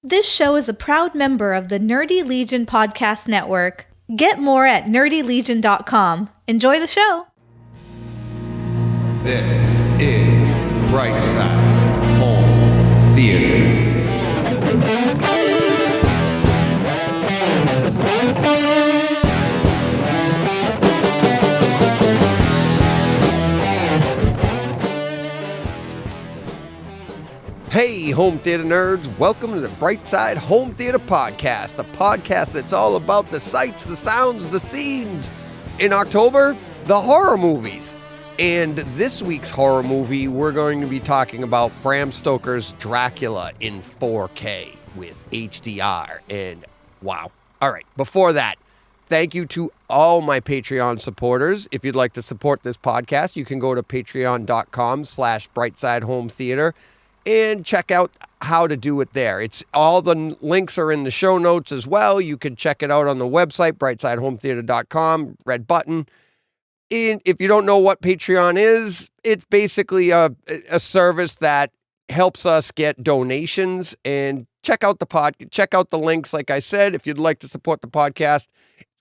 This show is a proud member of the Nerdy Legion Podcast Network. Get more at nerdylegion.com. Enjoy the show. This is Brightside Home Theater. Hey, home theater nerds, welcome to the Brightside Home Theater Podcast, the podcast that's all about the sights, the sounds, the scenes. In October, the horror movies. And this week's horror movie, we're going to be talking about Bram Stokers Dracula in 4K with HDR. And wow. All right, before that, thank you to all my Patreon supporters. If you'd like to support this podcast, you can go to patreon.com/BrightsideHomeTheater and check out how to do it there. It's all the links are in the show notes as well. You can check it out on the website, BrightsideHomeTheater.com, red button. And if you don't know what Patreon is, it's basically a service that helps us get donations. And check out the links. Like I said, if you'd like to support the podcast,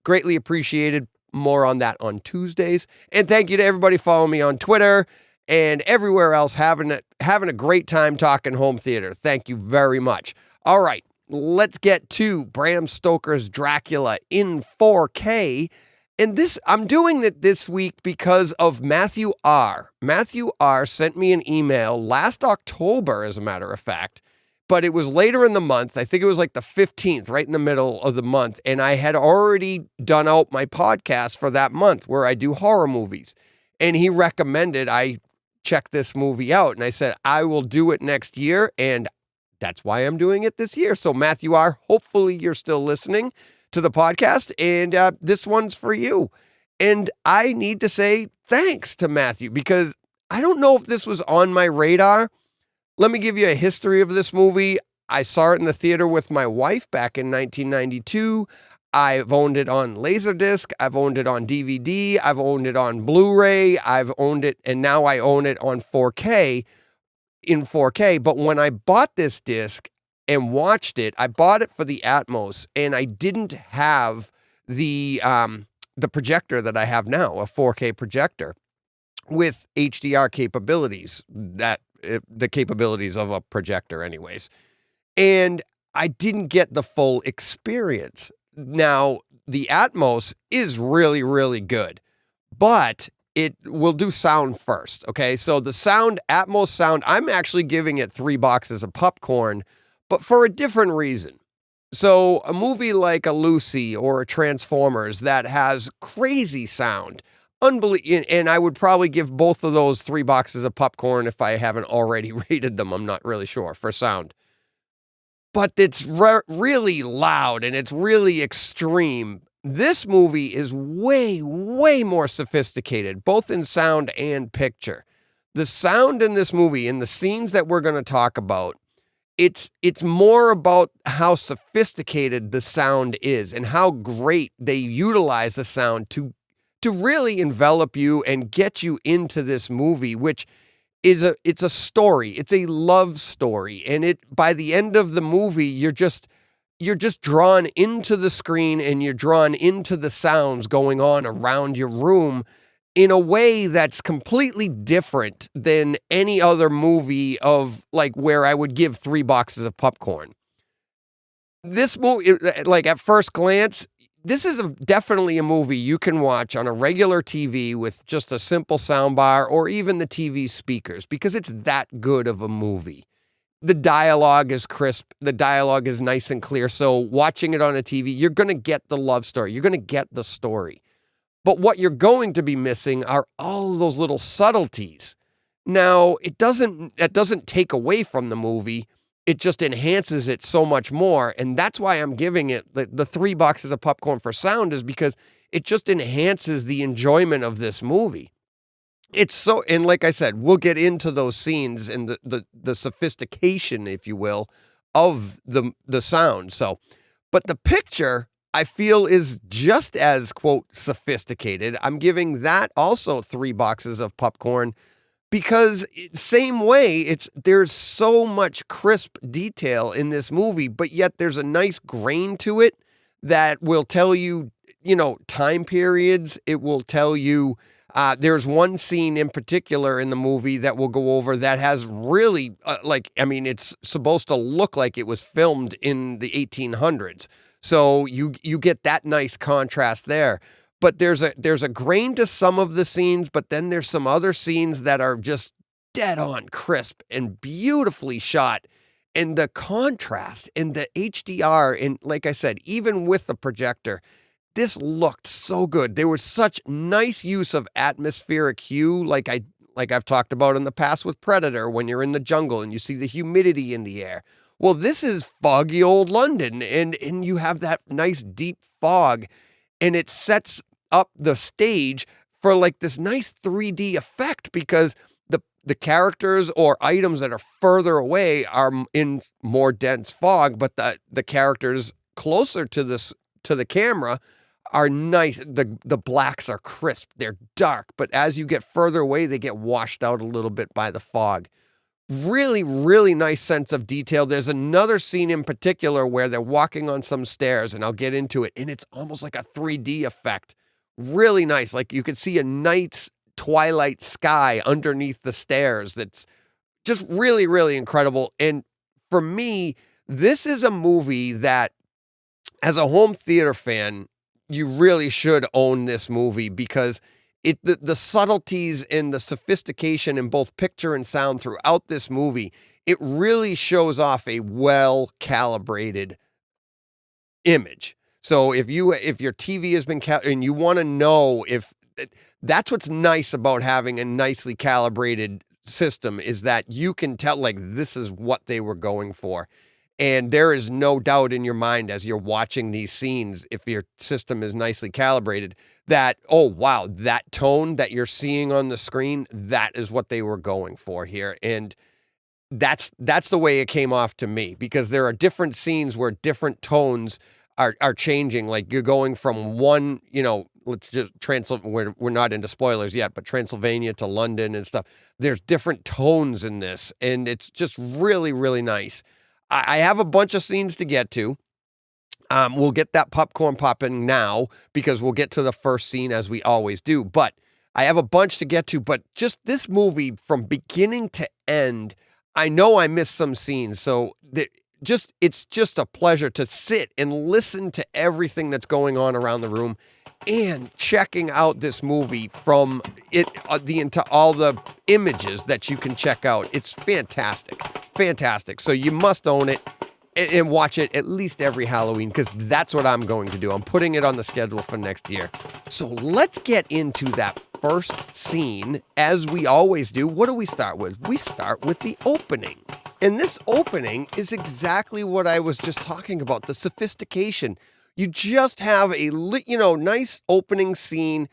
greatly appreciated. More on that on Tuesdays. And thank you to everybody following me on Twitter and everywhere else having a great time talking home theater. Thank you very much. All right, let's get to Bram Stokers Dracula in 4K. And I'm doing it this week because of Matthew R. Matthew R. sent me an email last October, as a matter of fact, but it was later in the month. I think it was like the 15th, right in the middle of the month. And I had already done out my podcast for that month where I do horror movies. And he recommended I check this movie out. And I said, I will do it next year. And that's why I'm doing it this year. So Matthew R., hopefully you're still listening to the podcast, and this one's for you. And I need to say thanks to Matthew because I don't know if this was on my radar. Let me give you a history of this movie. I saw it in the theater with my wife back in 1992. I've owned it on Laserdisc. I've owned it on DVD. I've owned it on Blu-ray. I've owned it, and now I own it on 4K, in 4K. But when I bought this disc and watched it, I bought it for the Atmos, and I didn't have the projector that I have now, a 4K projector with HDR capabilities, the capabilities of a projector anyways. And I didn't get the full experience. Now, the Atmos is really, really good, but it will do sound first, okay? So the sound, Atmos sound, I'm actually giving it 3 boxes of popcorn, but for a different reason. So a movie like a Lucy or a Transformers that has crazy sound, and I would probably give both of those 3 boxes of popcorn if I haven't already rated them. I'm not really sure for sound. But it's really loud and it's really extreme. This movie is way, way more sophisticated, both in sound and picture. The sound in this movie, in the scenes that we're going to talk about, it's more about how sophisticated the sound is and how great they utilize the sound to really envelop you and get you into this movie, which it's a story. It's a love story. And by the end of the movie, you're just drawn into the screen and you're drawn into the sounds going on around your room in a way that's completely different than any other movie of like where I would give 3 boxes of popcorn. This movie, like at first glance, this is definitely a movie you can watch on a regular TV with just a simple soundbar or even the TV speakers because it's that good of a movie. The dialogue is crisp. The dialogue is nice and clear. So watching it on a TV, you're going to get the love story. You're going to get the story. But what you're going to be missing are all those little subtleties. Now, that doesn't take away from the movie. It just enhances it so much more. And that's why I'm giving it the 3 boxes of popcorn for sound, is because it just enhances the enjoyment of this movie. And like I said, we'll get into those scenes and the sophistication, if you will, of the sound. So, but the picture, I feel, is just as, quote, sophisticated. I'm giving that also 3 boxes of popcorn because same way, there's so much crisp detail in this movie, but yet there's a nice grain to it that will tell you, time periods. It will tell you, there's one scene in particular in the movie that we'll go over that has really, it's supposed to look like it was filmed in the 1800s. So you get that nice contrast there. But there's a grain to some of the scenes, but then there's some other scenes that are just dead on crisp and beautifully shot. And the contrast and the HDR, and like I said, even with the projector, this looked so good. There was such nice use of atmospheric hue, like I've talked about in the past with Predator, when you're in the jungle and you see the humidity in the air. Well, this is foggy old London, and you have that nice deep fog, and it sets up the stage for like this nice 3D effect, because the characters or items that are further away are in more dense fog, but the characters closer to the camera are nice. The blacks are crisp. They're dark, but as you get further away, they get washed out a little bit by the fog. Really, really nice sense of detail. There's another scene in particular where they're walking on some stairs, and I'll get into it, and it's almost like a 3D effect. Really nice. Like you could see a night's twilight sky underneath the stairs. That's just really, really incredible. And for me, this is a movie that, as a home theater fan, you really should own this movie, because the subtleties and the sophistication in both picture and sound throughout this movie, it really shows off a well-calibrated image. So if your TV has been and you want to know if that's what's nice about having a nicely calibrated system, is that you can tell, like, this is what they were going for. And there is no doubt in your mind as you're watching these scenes, if your system is nicely calibrated, that, oh, wow, that tone that you're seeing on the screen, that is what they were going for here. And that's the way it came off to me, because there are different scenes where different tones are changing. Like you're going from one, let's just we're not into spoilers yet, but Transylvania to London and stuff. There's different tones in this, and it's just really, really nice. I have a bunch of scenes to get to. We'll get that popcorn popping now, because we'll get to the first scene as we always do. But I have a bunch to get to. But just this movie from beginning to end, I know I missed some scenes. So it's just a pleasure to sit and listen to everything that's going on around the room, and checking out this movie from into all the images that you can check out. It's fantastic. Fantastic. So you must own it and watch it at least every Halloween, because that's what I'm going to do. I'm putting it on the schedule for next year. So let's get into that first scene, as we always do. What do we start with? We start with the opening. And this opening is exactly what I was just talking about, the sophistication. You just have a nice opening scene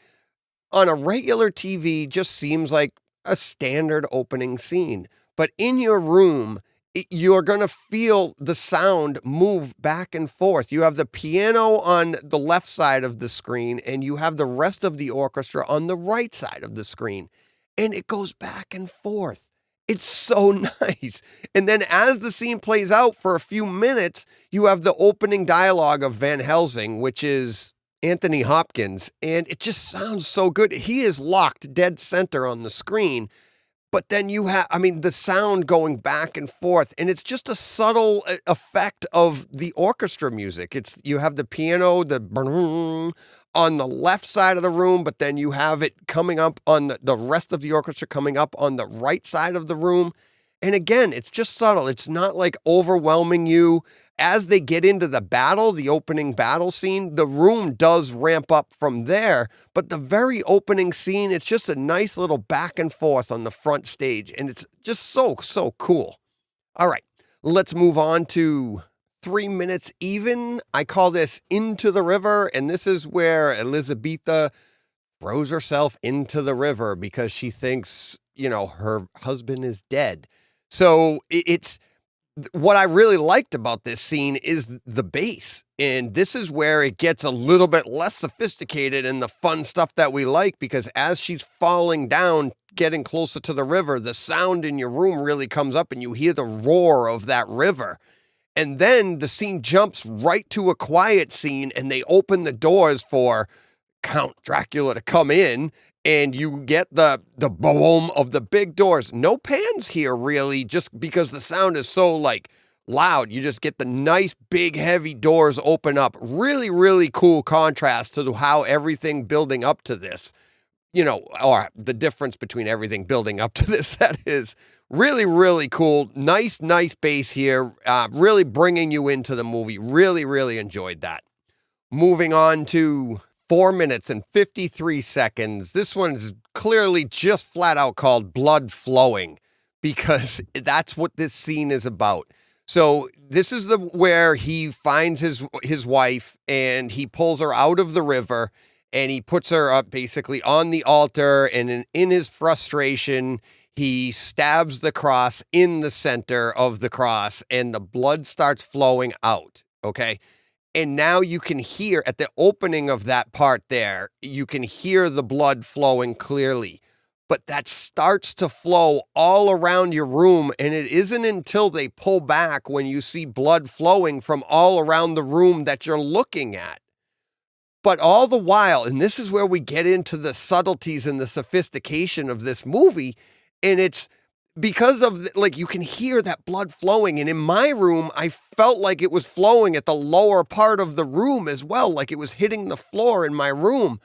on a regular TV, just seems like a standard opening scene. But in your room, you're going to feel the sound move back and forth. You have the piano on the left side of the screen, and you have the rest of the orchestra on the right side of the screen. And it goes back and forth. It's so nice. And then as the scene plays out for a few minutes, you have the opening dialogue of Van Helsing, which is Anthony Hopkins. And it just sounds so good. He is locked dead center on the screen. But then you have, the sound going back and forth, and it's just a subtle effect of the orchestra music. You have the piano, on the left side of the room, but then you have it coming up on the rest of the orchestra coming up on the right side of the room. And again, it's just subtle. It's not like overwhelming you. As they get into the battle, the opening battle scene, the room does ramp up from there. But the very opening scene, it's just a nice little back and forth on the front stage. And it's just so, so cool. All right, let's move on to 3 minutes even. I call this Into the River. And this is where Elizabetha throws herself into the river because she thinks, her husband is dead. So it's... What I really liked about this scene is the bass. And this is where it gets a little bit less sophisticated and the fun stuff that we like, because as she's falling down, getting closer to the river, the sound in your room really comes up and you hear the roar of that river. And then the scene jumps right to a quiet scene and they open the doors for Count Dracula to come in, and you get the boom of the big doors. No pans here, really, just because the sound is so, like, loud. You just get the nice, big, heavy doors open up. Really, really cool contrast to how everything building up to this, or the difference between everything building up to this, that is. Really, really cool. Nice bass here. Really bringing you into the movie. Really, really enjoyed that. Moving on to 4 minutes and 53 seconds. This one's clearly just flat out called Blood Flowing because that's what this scene is about. So this is where he finds his wife and he pulls her out of the river and he puts her up basically on the altar, and in his frustration, he stabs the cross in the center of the cross and the blood starts flowing out. Okay. And now you can hear at the opening of that part there, you can hear the blood flowing clearly, but that starts to flow all around your room. And it isn't until they pull back when you see blood flowing from all around the room that you're looking at. But all the while, and this is where we get into the subtleties and the sophistication of this movie, and it's because of, like, you can hear that blood flowing. And in my room, I felt like it was flowing at the lower part of the room as well, like it was hitting the floor in my room.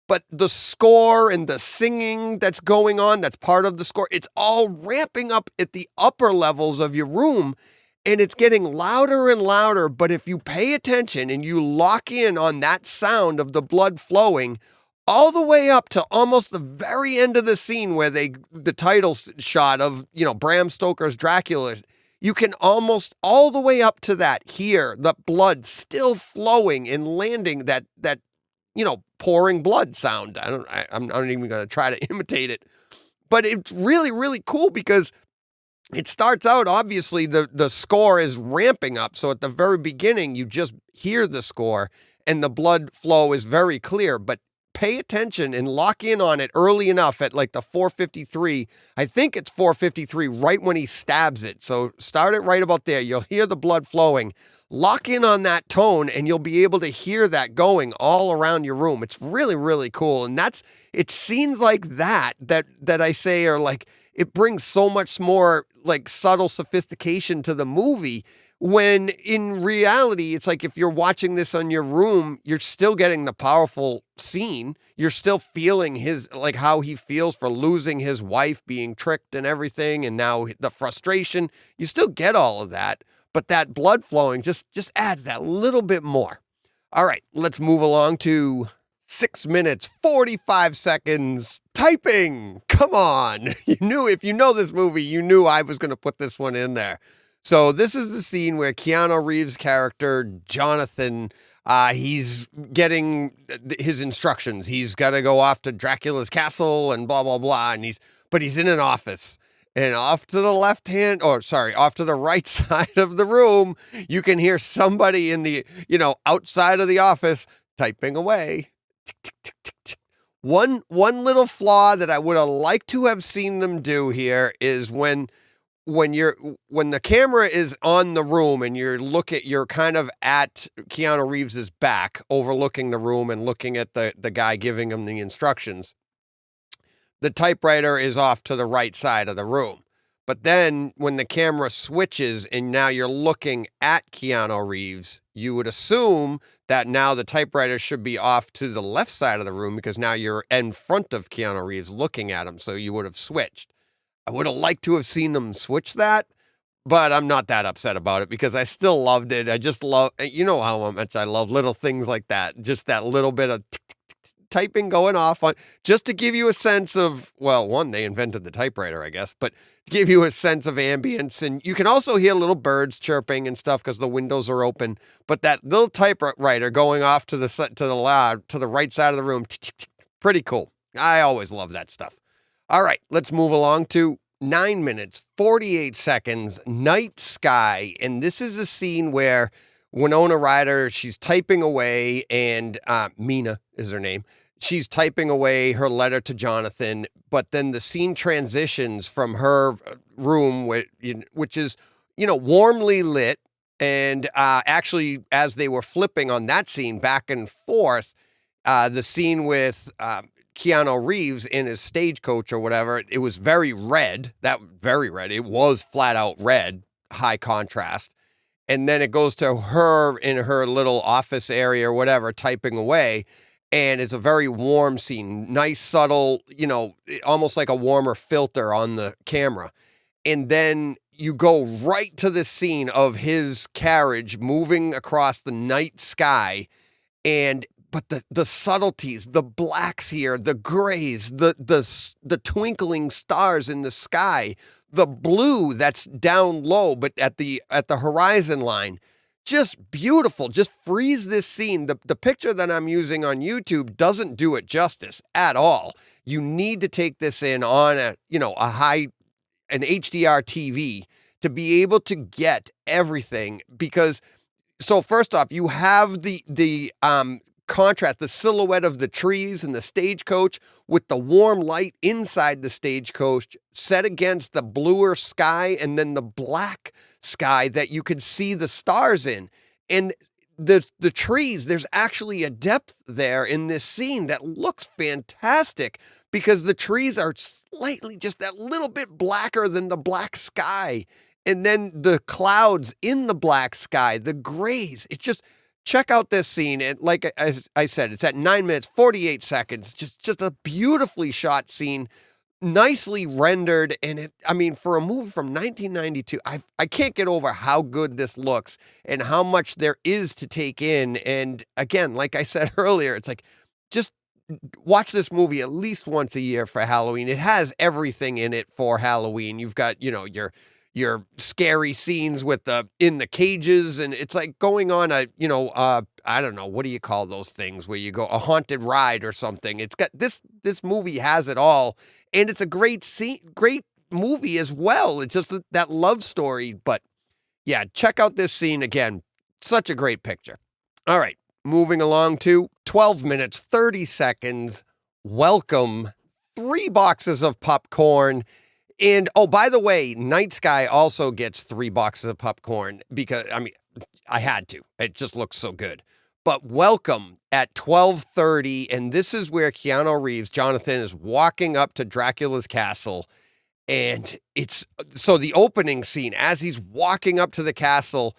But the score and the singing that's going on, that's part of the score, it's all ramping up at the upper levels of your room, and it's getting louder and louder. But if you pay attention and you lock in on that sound of the blood flowing, all the way up to almost the very end of the scene where the title shot of, Bram Stokers Dracula, you can almost all the way up to that hear the blood still flowing and landing that pouring blood sound. I'm not even going to try to imitate it, but it's really, really cool because it starts out, obviously the score is ramping up. So at the very beginning, you just hear the score and the blood flow is very clear, but pay attention and lock in on it early enough at like the 4:53. I think it's 4:53 right when he stabs it. So start it right about there. You'll hear the blood flowing. Lock in on that tone and you'll be able to hear that going all around your room. It's really, really cool. And it scenes like that I say are like, it brings so much more like subtle sophistication to the movie. When in reality, it's like if you're watching this on your room, you're still getting the powerful scene. You're still feeling how he feels for losing his wife, being tricked and everything. And now the frustration, you still get all of that. But that blood flowing just adds that little bit more. All right, let's move along to 6 minutes, 45 seconds. Typing. Come on. If you know this movie, you knew I was going to put this one in there. So this is the scene where Keanu Reeves' character, Jonathan, he's getting his instructions. He's got to go off to Dracula's castle and blah, blah, blah. But he's in an office. And off to the right side of the room, you can hear somebody in the, outside of the office typing away. Tick, tick, tick, tick, tick. One little flaw that I would have liked to have seen them do here is when the camera is on the room and you're kind of at Keanu Reeves's back, overlooking the room and looking at the guy giving him the instructions. The typewriter is off to the right side of the room. But then when the camera switches and now you're looking at Keanu Reeves, you would assume that now the typewriter should be off to the left side of the room because now you're in front of Keanu Reeves looking at him. So you would have switched. I would have liked to have seen them switch that, but I'm not that upset about it because I still loved it. I just love, how much I love little things like that. Just that little bit of typing going off on, just to give you a sense of, well, one, they invented the typewriter, I guess, but to give you a sense of ambience. And you can also hear little birds chirping and stuff because the windows are open. But that little typewriter going off to the right side of the room, pretty cool. I always love that stuff. All right, let's move along to 9 minutes, 48 seconds, Night Sky. And this is a scene where Winona Ryder, she's typing away, and Mina is her name. she's typing away her letter to Jonathan, but then the scene transitions from her room, which is, warmly lit. And actually, as they were flipping on that scene back and forth, the scene with Keanu Reeves in his stagecoach or whatever, it was very red. Very red. It was flat out red, high contrast. And then it goes to her in her little office area or whatever, typing away. And it's a very warm scene, nice, subtle, almost like a warmer filter on the camera. And then you go right to the scene of his carriage moving across the night sky. But the subtleties, the blacks here, the grays, the twinkling stars in the sky, the blue that's down low, but at the horizon line, just beautiful. Just freeze this scene. The picture that I'm using on YouTube doesn't do it justice at all. You need to take this in on an HDR TV to be able to get everything, because so first off, you have the contrast, the silhouette of the trees and the stagecoach with the warm light inside the stagecoach set against the bluer sky and then the black sky that you could see the stars in. And the trees, there's actually a depth there in this scene that looks fantastic, because the trees are slightly just that little bit blacker than the black sky. And then the clouds in the black sky, the grays, it's just, check out this scene. And like I said, it's at 9 minutes, 48 seconds, just a beautifully shot scene, nicely rendered. And for a movie from 1992, I can't get over how good this looks and how much there is to take in. And again, like I said earlier, it's like, just watch this movie at least once a year for Halloween. It has everything in it for Halloween. You've got, your scary scenes in the cages, and it's like going on a, I don't know, what do you call those things where you go, a haunted ride or something. It's got this movie has it all, and it's a great movie as well. It's just that love story. But yeah, check out this scene again. Such a great picture. All right. Moving along to 12 minutes, 30 seconds. Welcome. 3 boxes of popcorn. And, oh, by the way, Night Sky also gets 3 boxes of popcorn because, I had to. It just looks so good. But Welcome at 12:30, and this is where Keanu Reeves, Jonathan, is walking up to Dracula's castle. And so the opening scene, as he's walking up to the castle,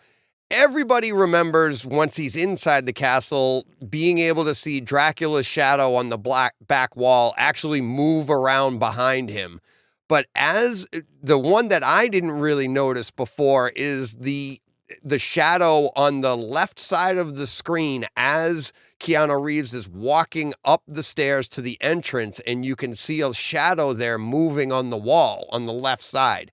everybody remembers once he's inside the castle, being able to see Dracula's shadow on the black back wall actually move around behind him. But as the one that I didn't really notice before is the shadow on the left side of the screen as Keanu Reeves is walking up the stairs to the entrance, and you can see a shadow there moving on the wall on the left side.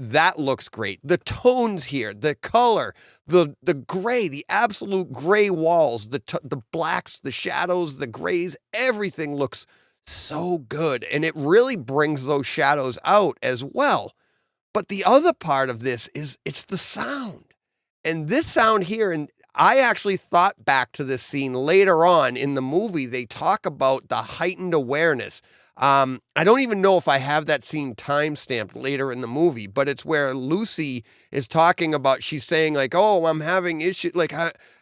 That looks great. The tones here, the color, the gray, the absolute gray walls, the blacks, the shadows, the grays, everything looks so good. And it really brings those shadows out as well. But the other part of this is it's the sound. And this sound here, and I actually thought back to this scene later on in the movie. They talk about the heightened awareness. I don't even know if I have that scene time-stamped later in the movie, but it's where Lucy is talking about, she's saying like, oh, I'm having issues, like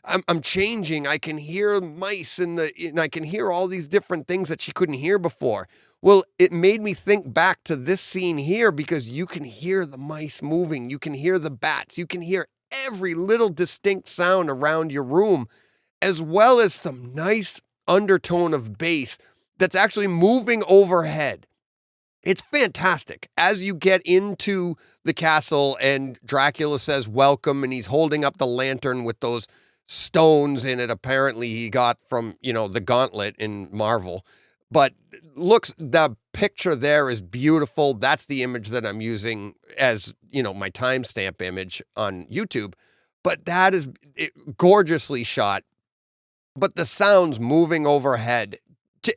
I'm changing. I can hear mice and I can hear all these different things that she couldn't hear before. Well, it made me think back to this scene here, because you can hear the mice moving. You can hear the bats. You can hear every little distinct sound around your room, as well as some nice undertone of bass that's actually moving overhead. It's fantastic. As you get into the castle and Dracula says welcome, and he's holding up the lantern with those stones in it, apparently he got from, the Gauntlet in Marvel. But the picture there is beautiful. That's the image that I'm using as, my timestamp image on YouTube. But that is gorgeously shot. But the sounds moving overhead,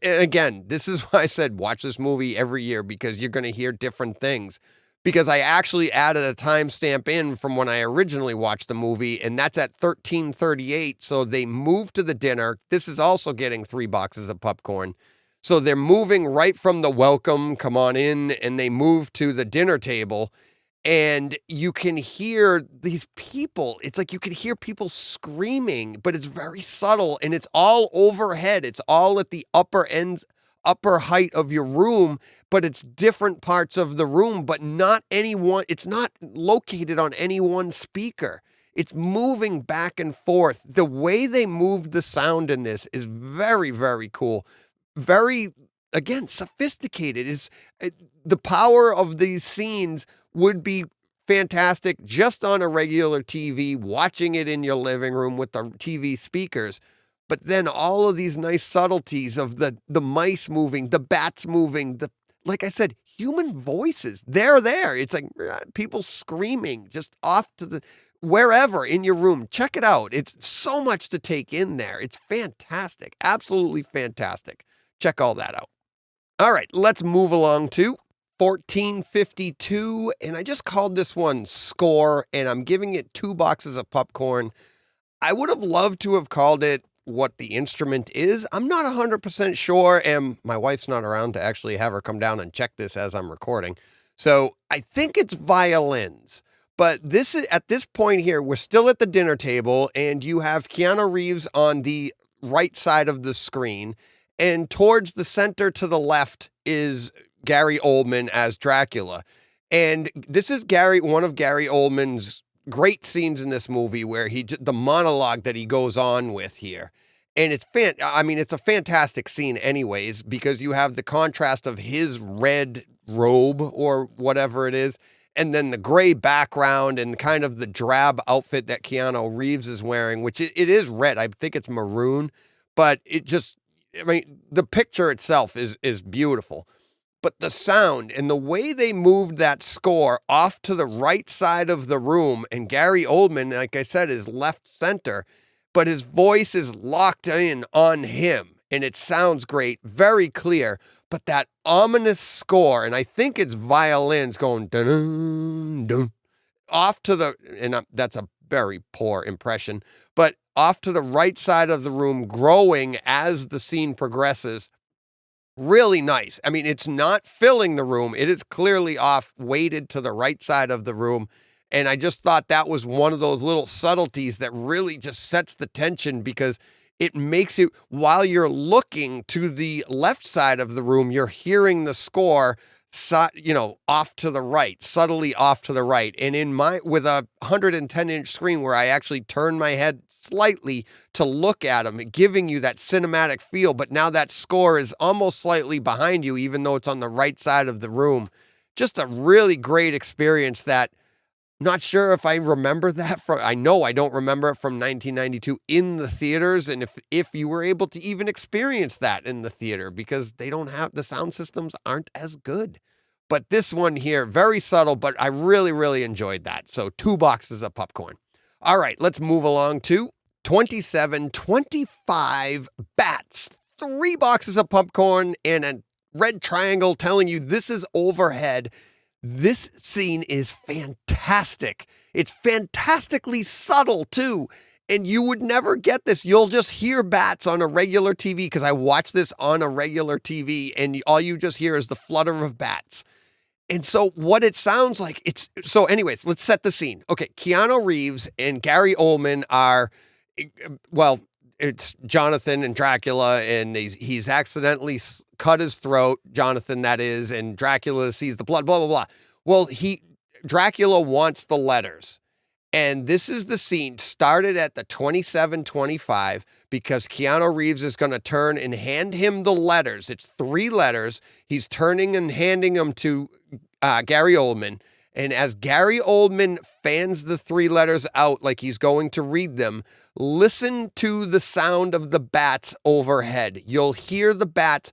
again, this is why I said watch this movie every year, because you're going to hear different things. because I actually added a timestamp in from when I originally watched the movie, and that's at 13:38. So they moved to the dinner. This is also getting 3 boxes of popcorn. So they're moving right from the welcome, come on in, and they move to the dinner table. And you can hear these people. It's like you can hear people screaming, but it's very subtle and it's all overhead. It's all at the upper height of your room, but it's different parts of the room, but not any one. It's not located on any one speaker. It's moving back and forth. The way they moved the sound in this is very, very cool. Very, again, sophisticated. The power of these scenes would be fantastic just on a regular TV, watching it in your living room with the TV speakers. But then all of these nice subtleties of the mice moving, the bats moving, like I said, human voices, they're there. It's like people screaming just off to wherever in your room. Check it out. It's so much to take in there. It's fantastic. Absolutely fantastic. Check all that out. All right, let's move along to 1452, and I just called this one Score, and I'm giving it 2 boxes of popcorn. I would have loved to have called it what the instrument is. I'm not 100% sure, and my wife's not around to actually have her come down and check this as I'm recording. So I think it's violins. But this is, at this point here, we're still at the dinner table, and you have Keanu Reeves on the right side of the screen, and towards the center to the left is Gary Oldman as Dracula. And this is one of Gary Oldman's great scenes in this movie where the monologue that he goes on with here. And it's a fantastic scene anyways, because you have the contrast of his red robe or whatever it is, and then the gray background and kind of the drab outfit that Keanu Reeves is wearing, which it is red. I think it's maroon, but the picture itself is beautiful. But the sound and the way they moved that score off to the right side of the room, and Gary Oldman, like I said, is left center, but his voice is locked in on him, and it sounds great, very clear. But that ominous score, and I think it's violins going dun dun off to that's a very poor impression, but off to the right side of the room, growing as the scene progresses. Really nice. I mean, it's not filling the room. It is clearly off, weighted to the right side of the room. And I just thought that was one of those little subtleties that really just sets the tension, because it makes you, while you're looking to the left side of the room, you're hearing the score, off to the right, subtly off to the right. And with a 110-inch screen where I actually turn my head slightly to look at them, giving you that cinematic feel, but now that score is almost slightly behind you, even though it's on the right side of the room. Just a really great experience that, not sure if I remember that I know I don't remember it from 1992 in the theaters, and if you were able to even experience that in the theater, because the sound systems aren't as good. But this one here, very subtle, but I really, really enjoyed that. So 2 boxes of popcorn. All right, let's move along to 2725 bats, 3 boxes of popcorn, and a red triangle telling you this is overhead. This scene is fantastic. It's fantastically subtle too. And you would never get this. You'll just hear bats on a regular TV, because I watch this on a regular TV, and all you just hear is the flutter of bats. And so what it sounds like, anyways, let's set the scene. Okay, Keanu Reeves and Gary Oldman are, it's Jonathan and Dracula, and he's accidentally cut his throat, Jonathan that is, and Dracula sees the blood, blah, blah, blah. Well, Dracula wants the letters. And this is the scene, started at the 2725, because Keanu Reeves is going to turn and hand him the letters. It's 3 letters. He's turning and handing them to Gary Oldman. And as Gary Oldman fans the 3 letters out like he's going to read them, listen to the sound of the bats overhead. You'll hear the bats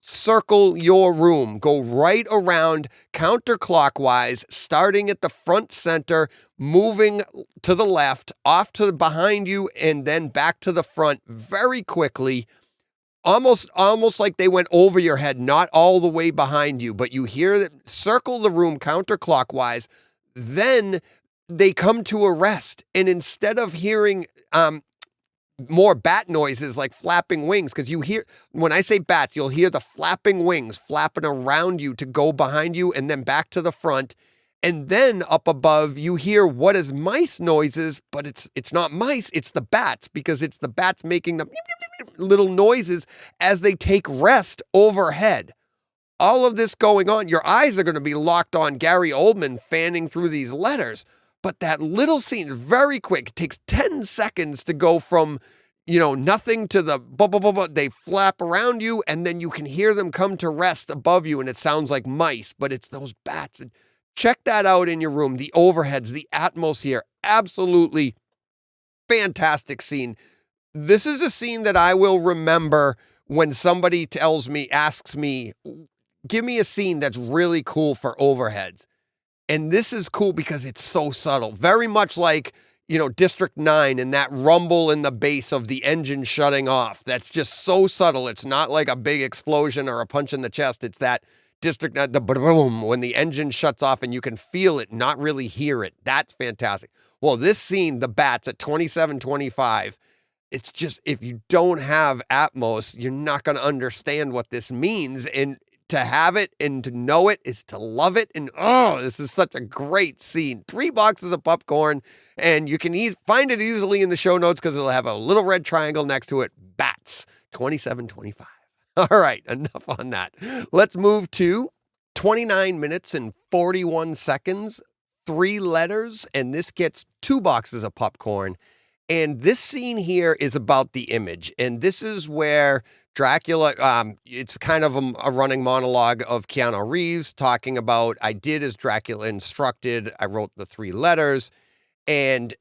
circle your room, go right around counterclockwise, starting at the front center, moving to the left, off to behind you, and then back to the front very quickly. almost like they went over your head, not all the way behind you, but you hear them circle the room counterclockwise. Then they come to a rest, and instead of hearing more bat noises like flapping wings, because you hear, when I say bats, you'll hear the flapping wings flapping around you to go behind you and then back to the front. And then up above, you hear what is mice noises, but it's not mice, it's the bats, because it's the bats making the little noises as they take rest overhead. All of this going on, your eyes are going to be locked on Gary Oldman fanning through these letters. But that little scene, very quick, it takes 10 seconds to go from, nothing to the blah, blah, blah, blah. They flap around you, and then you can hear them come to rest above you, and it sounds like mice, but it's those bats. And check that out in your room. The overheads, the atmosphere, absolutely fantastic scene. This is a scene that I will remember when somebody asks me, give me a scene that's really cool for overheads. And this is cool because it's so subtle, very much like, District 9 and that rumble in the bass of the engine shutting off. That's just so subtle. It's not like a big explosion or a punch in the chest. It's that District 9, the boom, when the engine shuts off and you can feel it, not really hear it. That's fantastic. Well, this scene, the bats at 27:25, it's just, if you don't have Atmos, you're not going to understand what this means. And to have it and to know it is to love it. And this is such a great scene. 3 boxes of popcorn, and you can find it easily in the show notes because it'll have a little red triangle next to it. Bats, 27:25. All right, enough on that. Let's move to 29 minutes and 41 seconds, 3 letters, and this gets 2 boxes of popcorn. And this scene here is about the image. And this is where Dracula, it's kind of a running monologue of Keanu Reeves talking about, I did as Dracula instructed. I wrote the 3 letters. And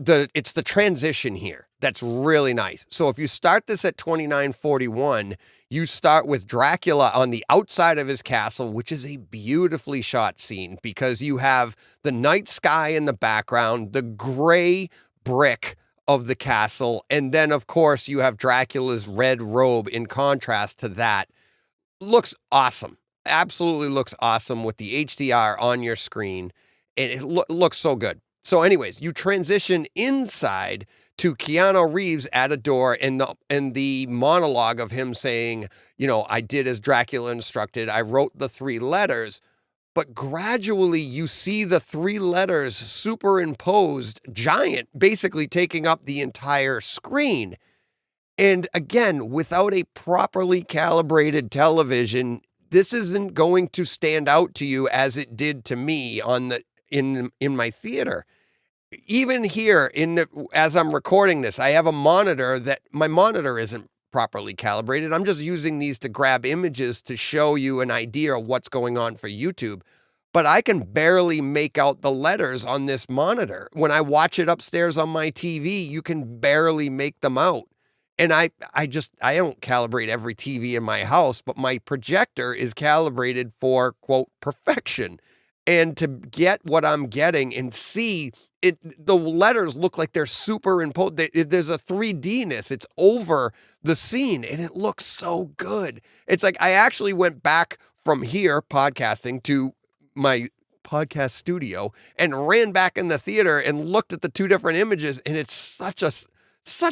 it's the transition here that's really nice. So if you start this at 29:41, you start with Dracula on the outside of his castle, which is a beautifully shot scene because you have the night sky in the background, the gray brick of the castle, and then of course you have Dracula's red robe in contrast to that. Looks awesome. Absolutely looks awesome with the HDR on your screen. And it looks so good. So anyways, you transition inside to Keanu Reeves at a door and the monologue of him saying, I did as Dracula instructed. I wrote the 3 letters. But gradually you see the 3 letters superimposed, giant, basically taking up the entire screen. And again, without a properly calibrated television, this isn't going to stand out to you as it did to me in my theater. Even here as I'm recording this, I have a monitor that my monitor isn't properly calibrated. I'm just using these to grab images to show you an idea of what's going on for YouTube. But I can barely make out the letters on this monitor. When I watch it upstairs on my TV, you can barely make them out. And I don't calibrate every TV in my house, but my projector is calibrated for, quote, perfection. And to get what I'm getting and see it, the letters look like they're superimposed. There's a 3D-ness. It's over the scene, and it looks so good. It's like I actually went back from here podcasting to my podcast studio and ran back in the theater and looked at the 2 different images, and it's such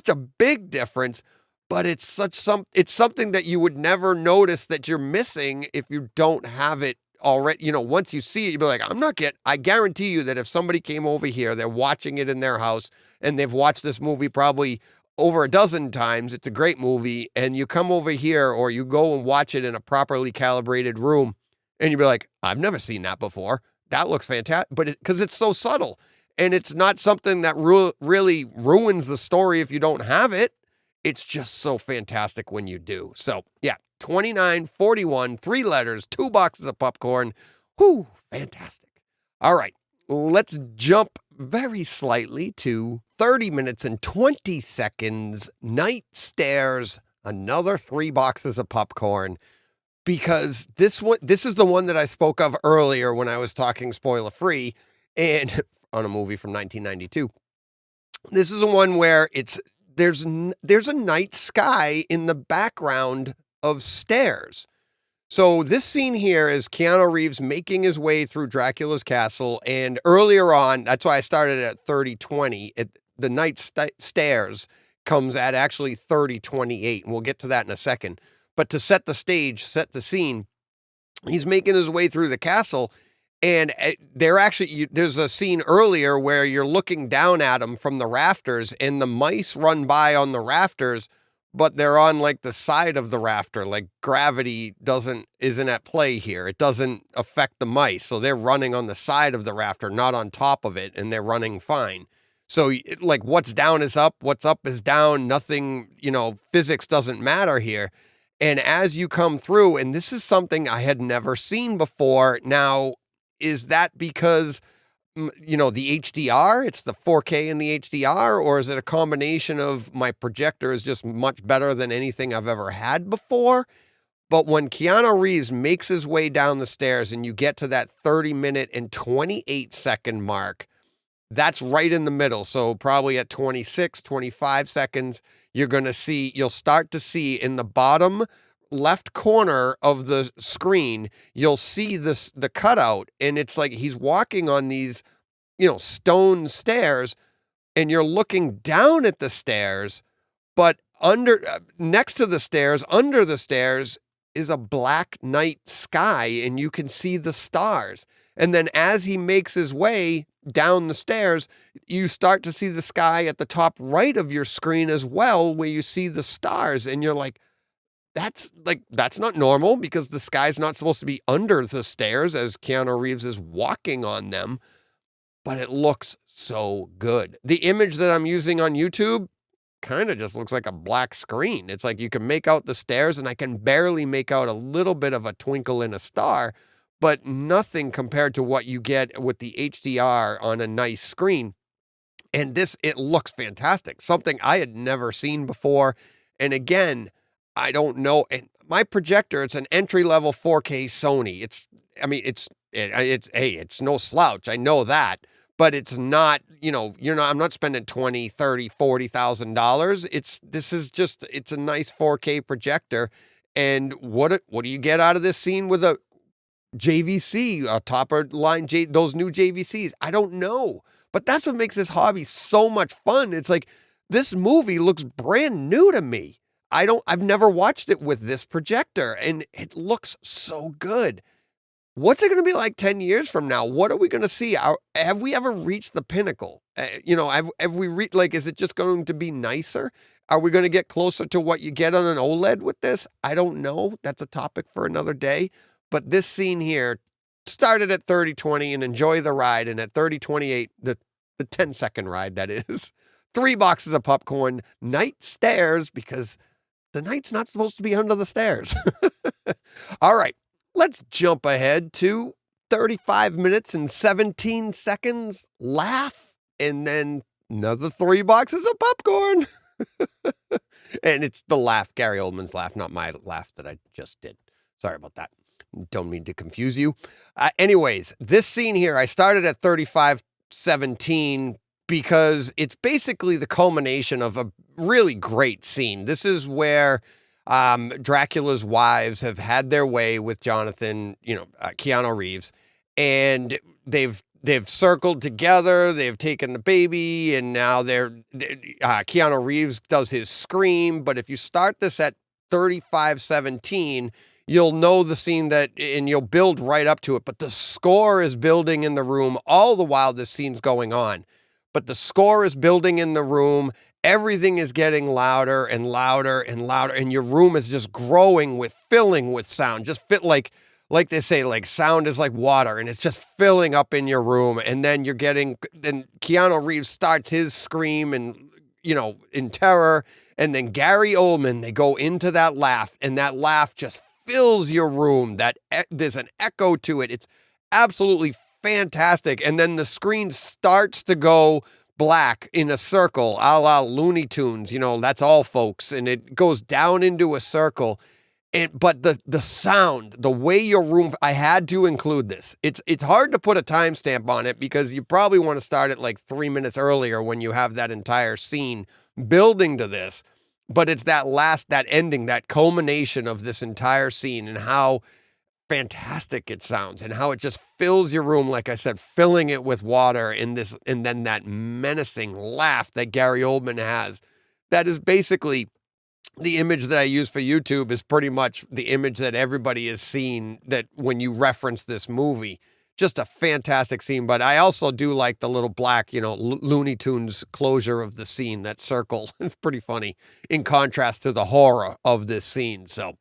a big difference. But it's something that you would never notice that you're missing if you don't have it already. Once you see it, you'll be like, I guarantee you that if somebody came over here, they're watching it in their house and they've watched this movie probably over a dozen times. It's a great movie. And you come over here or you go and watch it in a properly calibrated room and you'll be like, I've never seen that before. That looks fantastic. But because it's so subtle and it's not something that really ruins the story if you don't have it. It's just so fantastic when you do. So yeah, 29:41, 3 letters, 2 boxes of popcorn. Whoo, fantastic. All right, let's jump very slightly to 30 minutes and 20 seconds. Night Stairs, another 3 boxes of popcorn. Because this is the one that I spoke of earlier when I was talking spoiler free and on a movie from 1992. This is the one where there's a night sky in the background of stairs. So this scene here is Keanu Reeves making his way through Dracula's castle, and earlier on, that's why I started at 30:20. The night stairs comes at actually 30:28, and we'll get to that in a second. But to set the stage, set the scene, he's making his way through the castle, and there's a scene earlier where you're looking down at him from the rafters, and the mice run by on the rafters, but they're on like the side of the rafter. Like gravity isn't at play here. It doesn't affect the mice. So they're running on the side of the rafter, not on top of it, and they're running fine. So like what's down is up, what's up is down. Nothing, physics doesn't matter here. And as you come through, and this is something I had never seen before. Now, is that because the HDR, it's the 4K in the HDR, or is it a combination of my projector is just much better than anything I've ever had before? But when Keanu Reeves makes his way down the stairs and you get to that 30-minute and 28-second mark, that's right in the middle. So probably at 26, 25 seconds, you'll start to see in the bottom left corner of the screen, you'll see the cutout, and it's like he's walking on these, stone stairs, and you're looking down at the stairs, but next to the stairs, under the stairs, is a black night sky, and you can see the stars. And then as he makes his way down the stairs, you start to see the sky at the top right of your screen as well, where you see the stars, and you're like, that's not normal, because the sky's not supposed to be under the stairs as Keanu Reeves is walking on them, but it looks so good. The image that I'm using on YouTube kind of just looks like a black screen. It's like you can make out the stairs, and I can barely make out a little bit of a twinkle in a star, but nothing compared to what you get with the HDR on a nice screen. And it looks fantastic. Something I had never seen before. And again, I don't know. And my projector, it's an entry-level 4K Sony. It's no slouch. I know that. But it's not, I'm not spending $20,000, $30,000, $40,000. It's a nice 4K projector. And what do you get out of this scene with a JVC, a topper line, those new JVCs? I don't know. But that's what makes this hobby so much fun. It's like, this movie looks brand new to me. I've never watched it with this projector, and it looks so good. What's it going to be like 10 years from now? What are we going to see? Have we ever reached the pinnacle? Have we reached, is it just going to be nicer? Are we going to get closer to what you get on an OLED with this? I don't know. That's a topic for another day. But this scene here started at 30:20 and enjoy the ride. And at 30:28, the 10-second ride, that is, 3 boxes of popcorn, night stairs, because the night's not supposed to be under the stairs. All right, let's jump ahead to 35 minutes and 17 seconds, laugh, and then another 3 boxes of popcorn. And it's the laugh, Gary Oldman's laugh, not my laugh that I just did. Sorry about that. Don't mean to confuse you. Anyways, this scene here, I started at 35:17 because it's basically the culmination of a really great scene. This is where Dracula's wives have had their way with Jonathan, Keanu Reeves, and they've circled together. They've taken the baby, and now Keanu Reeves does his scream. But if you start this at 35:17, you'll know the scene and you'll build right up to it. But the score is building in the room all the while this scene's going on. But the score is building in the room. Everything is getting louder and louder and louder. And your room is just filling with sound. Just fit like they say, sound is like water, and it's just filling up in your room. And then then Keanu Reeves starts his scream and, in terror. And then Gary Oldman, they go into that laugh, and that laugh just fills your room. There's an echo to it. It's absolutely fantastic. And then the screen starts to go black in a circle, a la Looney Tunes, that's all, folks. And it goes down into a circle. But the sound, the way your room, I had to include this. It's hard to put a timestamp on it because you probably want to start it 3 minutes earlier when you have that entire scene building to this, but it's that ending, that culmination of this entire scene and how fantastic it sounds and how it just fills your room, like I said, filling it with water and then that menacing laugh that Gary Oldman has. That is basically the image that I use for YouTube is pretty much the image that everybody has seen that when you reference this movie. Just a fantastic scene, but I also do like the little black, Looney Tunes closure of the scene, that circle. It's pretty funny in contrast to the horror of this scene. So,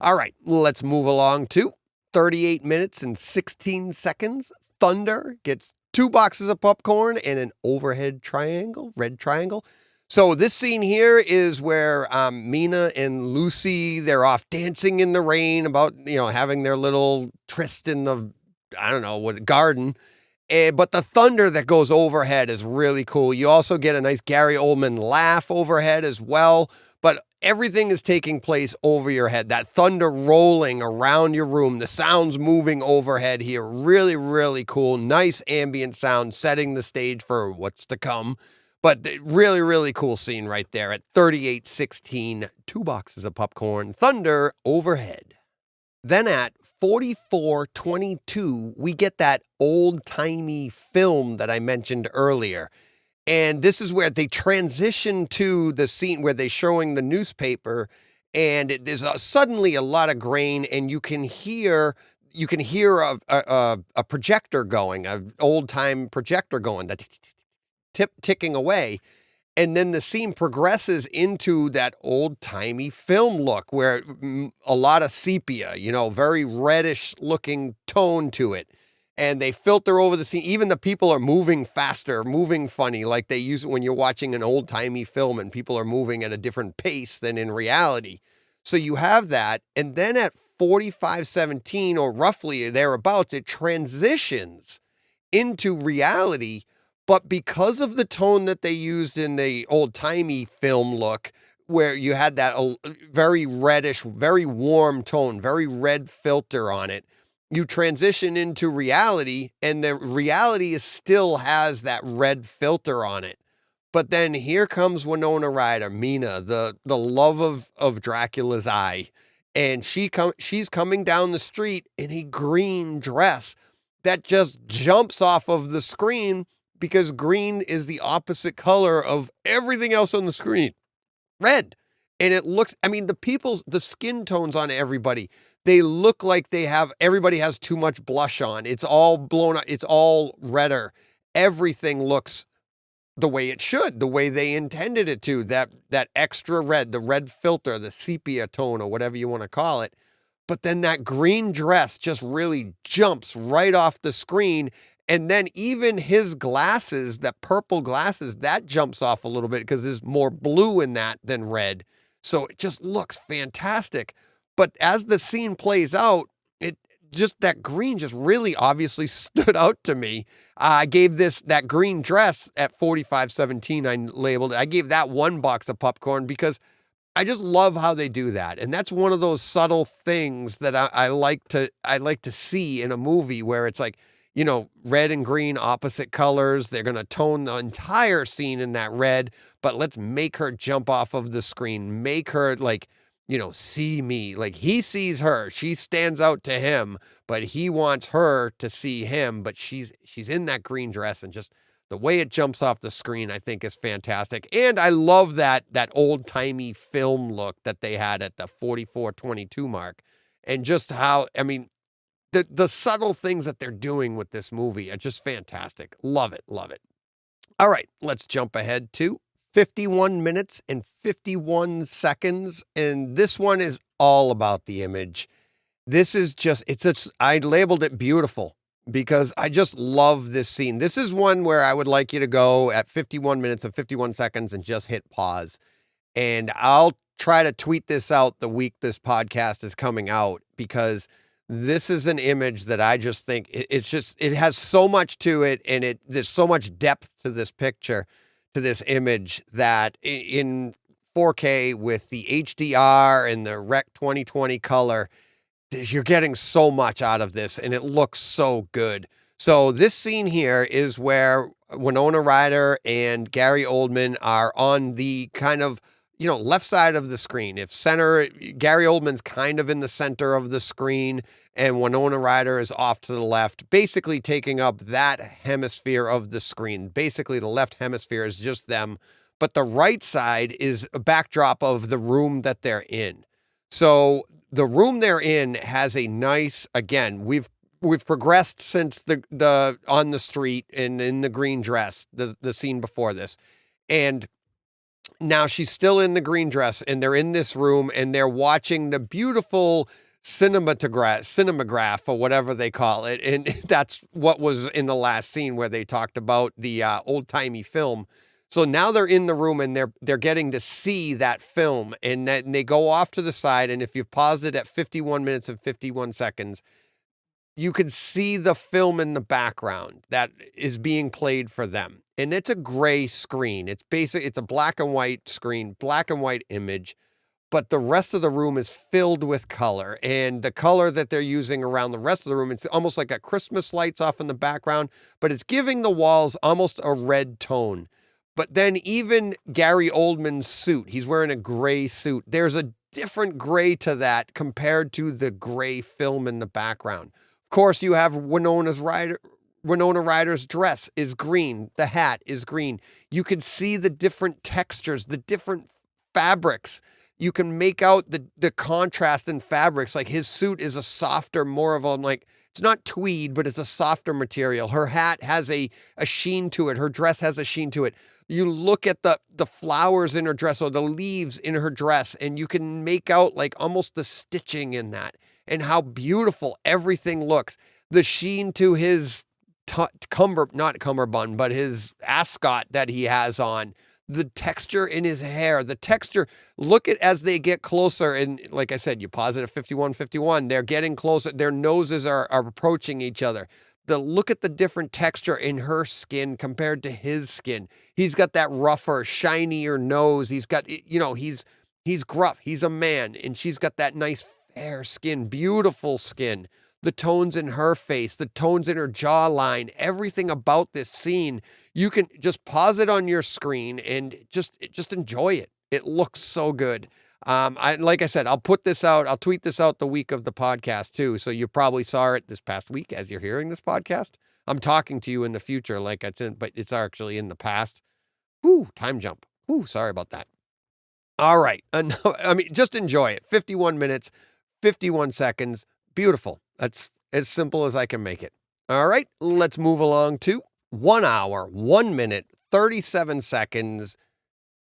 all right, let's move along to 38 minutes and 16 seconds. Thunder gets 2 boxes of popcorn and an overhead triangle, red triangle. So this scene here is where Mina and Lucy, they're off dancing in the rain about, having their little tryst in the, I don't know, what garden. But the thunder that goes overhead is really cool. You also get a nice Gary Oldman laugh overhead as well. But everything is taking place over your head. That thunder rolling around your room. The sounds moving overhead here. Really, really cool. Nice ambient sound setting the stage for what's to come. But really, really cool scene right there at 38:16. 2 boxes of popcorn. Thunder overhead. Then at 44:22, we get that old-timey film that I mentioned earlier. And this is where they transition to the scene where they're showing the newspaper, and there's suddenly a lot of grain, and you can hear a projector going, an old-time projector going, that ticking away. And then the scene progresses into that old-timey film look where a lot of sepia, very reddish looking tone to it. And they filter over the scene. Even the people are moving faster, moving funny, like they use it when you're watching an old-timey film and people are moving at a different pace than in reality. So you have that. And then at 45:17, or roughly thereabouts, it transitions into reality. But because of the tone that they used in the old-timey film look, where you had that very reddish, very warm tone, very red filter on it, you transition into reality, and the reality still has that red filter on it. But then here comes Winona Ryder, Mina, the love of Dracula's eye, and she's coming down the street in a green dress that just jumps off of the screen, because green is the opposite color of everything else on the screen. Red. And it looks, the skin tones on everybody, they look like everybody has too much blush on. It's all blown up. It's all redder. Everything looks the way it should, the way they intended it to. That extra red, the red filter, the sepia tone, or whatever you want to call it. But then that green dress just really jumps right off the screen. And then even his glasses, that purple glasses, that jumps off a little bit because there's more blue in that than red. So it just looks fantastic. But as the scene plays out, that green just really obviously stood out to me. I gave that green dress at 45:17, I labeled it. I gave that 1 box of popcorn because I just love how they do that. And that's one of those subtle things that I like to see in a movie, where it's like, red and green, opposite colors. They're going to tone the entire scene in that red, but let's make her jump off of the screen. Make her see me. Like he sees her. She stands out to him, but he wants her to see him. But she's in that green dress, and just the way it jumps off the screen, I think, is fantastic. And I love that old-timey film look that they had at the 44:22 mark. And just how, the subtle things that they're doing with this movie are just fantastic. Love it. Love it. All right, let's jump ahead to 51 minutes and 51 seconds. And this one is all about the image. This is I labeled it beautiful because I just love this scene. This is one where I would like you to go at 51 minutes and 51 seconds and just hit pause. And I'll try to tweet this out the week this podcast is coming out, because this is an image that I just think it has so much to it, and there's so much depth to this picture, to this image, that in 4K with the HDR and the Rec 2020 color, you're getting so much out of this, and it looks so good. So this scene here is where Winona Ryder and Gary Oldman are on the kind of, left side of the screen. If Gary Oldman's kind of in the center of the screen and Winona Ryder is off to the left, basically taking up that hemisphere of the screen. Basically, the left hemisphere is just them, but the right side is a backdrop of the room that they're in. So the room they're in has a nice, again, we've progressed since the on the street and in the green dress, the scene before this. And now she's still in the green dress and they're in this room and they're watching the beautiful cinematograph or whatever they call it. And that's what was in the last scene where they talked about the old-timey film. So now they're in the room and they're getting to see that film, and then they go off to the side. And if you pause it at 51 minutes and 51 seconds, you can see the film in the background that is being played for them. And it's a gray screen. It's a black and white screen, black and white image, but the rest of the room is filled with color. And the color that they're using around the rest of the room, it's almost like a Christmas lights off in the background, but it's giving the walls almost a red tone. But then even Gary Oldman's suit, he's wearing a gray suit. There's a different gray to that compared to the gray film in the background. Of course, you have Winona Ryder's dress is green. The hat is green. You can see the different textures, the different fabrics. You can make out the contrast in fabrics. Like his suit is a softer, more of a, like, it's not tweed, but it's a softer material. Her hat has a sheen to it. Her dress has a sheen to it. You look at the flowers in her dress or the leaves in her dress, and you can make out like almost the stitching in that and how beautiful everything looks. The sheen to his not cummerbund, but his ascot that he has on. The texture in his hair, the texture, look at as they get closer. And like I said, you pause it at 51, they're getting closer. Their noses are approaching each other. Look at the different texture in her skin compared to his skin. He's got that rougher, shinier nose. He's got, he's gruff. He's a man. And she's got that nice fair skin, beautiful skin. The tones in her face, the tones in her jawline, everything about this scene, you can just pause it on your screen and just enjoy it. It looks so good. Like I said, I'll tweet this out the week of the podcast too. So you probably saw it this past week as you're hearing this podcast. I'm talking to you in the future, but it's actually in the past. Whoo, time jump. Whoo, sorry about that. All right. Just enjoy it. 51 minutes, 51 seconds. Beautiful. That's as simple as I can make it. All right, let's move along to 1 hour, 1 minute, 37 seconds,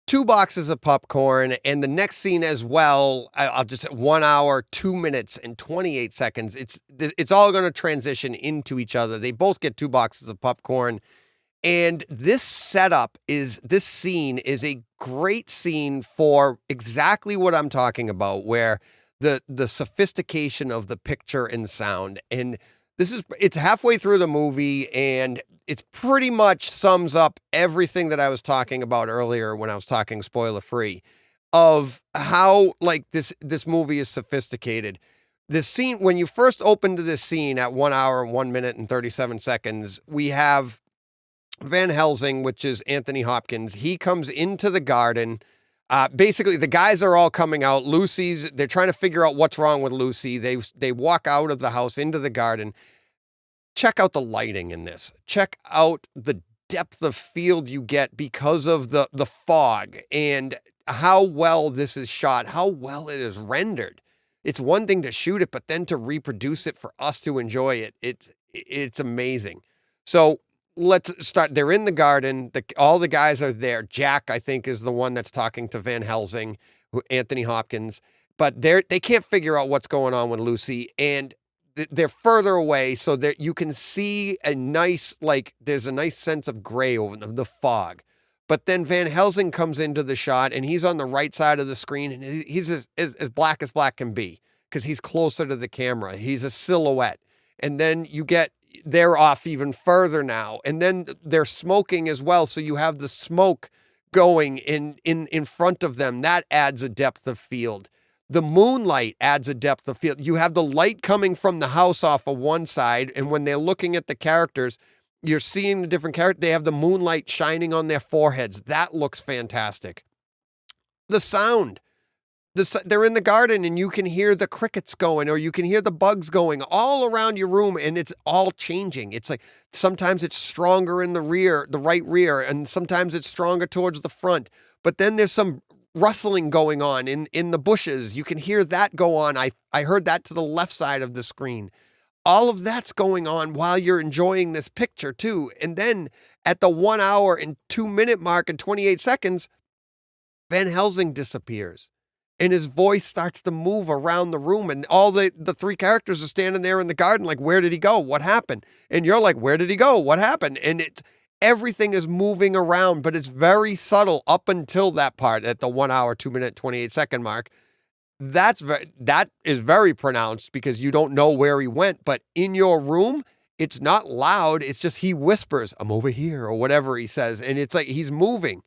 2 boxes of popcorn, and the next scene as well. I'll just 1 hour, 2 minutes, and 28 seconds. It's all going to transition into each other. They both get 2 boxes of popcorn. And this scene is a great scene for exactly what I'm talking about, where the sophistication of the picture and sound. And it's halfway through the movie, and it's pretty much sums up everything that I was talking about earlier when I was talking spoiler free of how like this movie is sophisticated. This scene, when you first open to this scene at 1 hour, 1 minute and 37 seconds, we have Van Helsing, which is Anthony Hopkins. He comes into the garden. Basically, the guys are all coming out. They're trying to figure out what's wrong with Lucy. They walk out of the house into the garden. Check out the lighting in this. Check out the depth of field you get because of the fog and how well this is shot, how well it is rendered. It's one thing to shoot it, but then to reproduce it for us to enjoy it. It's amazing. So let's start. They're in the garden. All the guys are there. Jack, I think, is the one that's talking to Van Helsing, Anthony Hopkins. But they can't figure out what's going on with Lucy, and they're further away, so that you can see there's a nice sense of gray over them, the fog. But then Van Helsing comes into the shot, and he's on the right side of the screen, and he's as black can be because he's closer to the camera. He's a silhouette. And then they're off even further now. And then they're smoking as well. So you have the smoke going in front of them. That adds a depth of field. The moonlight adds a depth of field. You have the light coming from the house off of one side. And when they're looking at the characters, You're seeing the different characters. They have the moonlight shining on their foreheads. That looks fantastic. The sound. They're in the garden and you can hear the crickets going or you can hear the bugs going all around your room and it's all changing. It's like sometimes it's stronger in the rear, the right rear, and sometimes it's stronger towards the front. But then there's some rustling going on in the bushes. You can hear that go on. I heard that to the left side of the screen. All of that's going on while you're enjoying this picture too. And then at the 1 hour and 2 minute mark and 28 seconds, Van Helsing disappears. And his voice starts to move around the room. And all the three characters are standing there in the garden like, where did he go? What happened? And you're like, where did he go? What happened? And everything is moving around, but it's very subtle up until that part at the 1 hour, 2 minute, 28 second mark. That is very pronounced because you don't know where he went. But in your room, it's not loud. It's just he whispers, I'm over here or whatever he says. And it's like he's moving.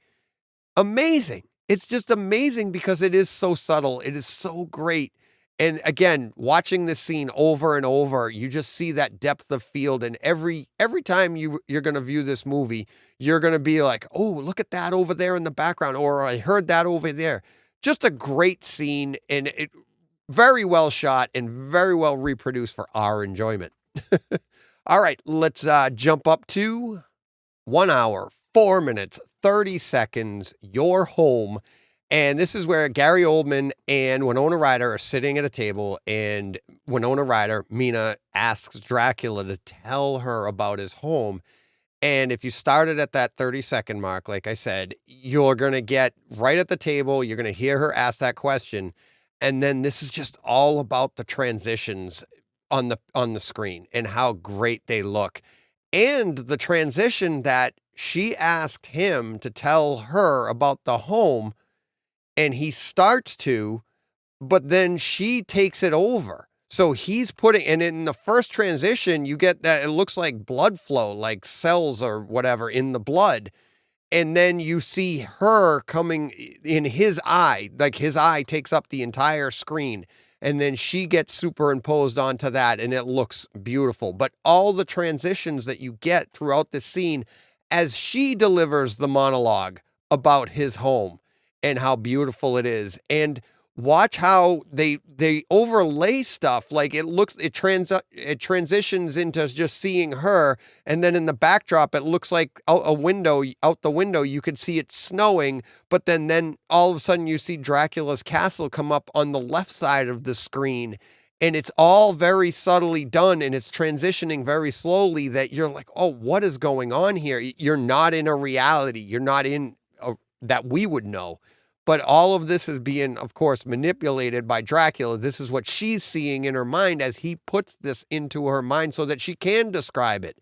Amazing. It's just amazing because it is so subtle. It is so great. And again, watching this scene over and over, you just see that depth of field. And every time you're going to view this movie, you're going to be like, oh, look at that over there in the background. Or I heard that over there. Just a great scene and it very well shot and very well reproduced for our enjoyment. All right, let's jump up to 1 hour, 4 minutes, 30 seconds, Your Home. And this is where Gary Oldman and Winona Ryder are sitting at a table and Winona Ryder, Mina, asks Dracula to tell her about his home. And if you started at that 30-second mark, like I said, you're going to get right at the table. You're going to hear her ask that question. And then this is just all about the transitions on the screen and how great they look. And the transition that she asked him to tell her about the home, and he starts to, but then she takes it over. So he's putting, and in the first transition, you get that it looks like blood flow, like cells or whatever in the blood. And then you see her coming in his eye, like his eye takes up the entire screen. And then she gets superimposed onto that and it looks beautiful. But all the transitions that you get throughout this scene as she delivers the monologue about his home and how beautiful it is. And watch how they overlay stuff. Like it transitions into just seeing her. And then in the backdrop, it looks like out the window, you could see it snowing. But then all of a sudden you see Dracula's castle come up on the left side of the screen. And it's all very subtly done. And it's transitioning very slowly that you're like, oh, what is going on here? You're not in a reality. You're not in that we would know. But all of this is being, of course, manipulated by Dracula. This is what she's seeing in her mind as he puts this into her mind so that she can describe it.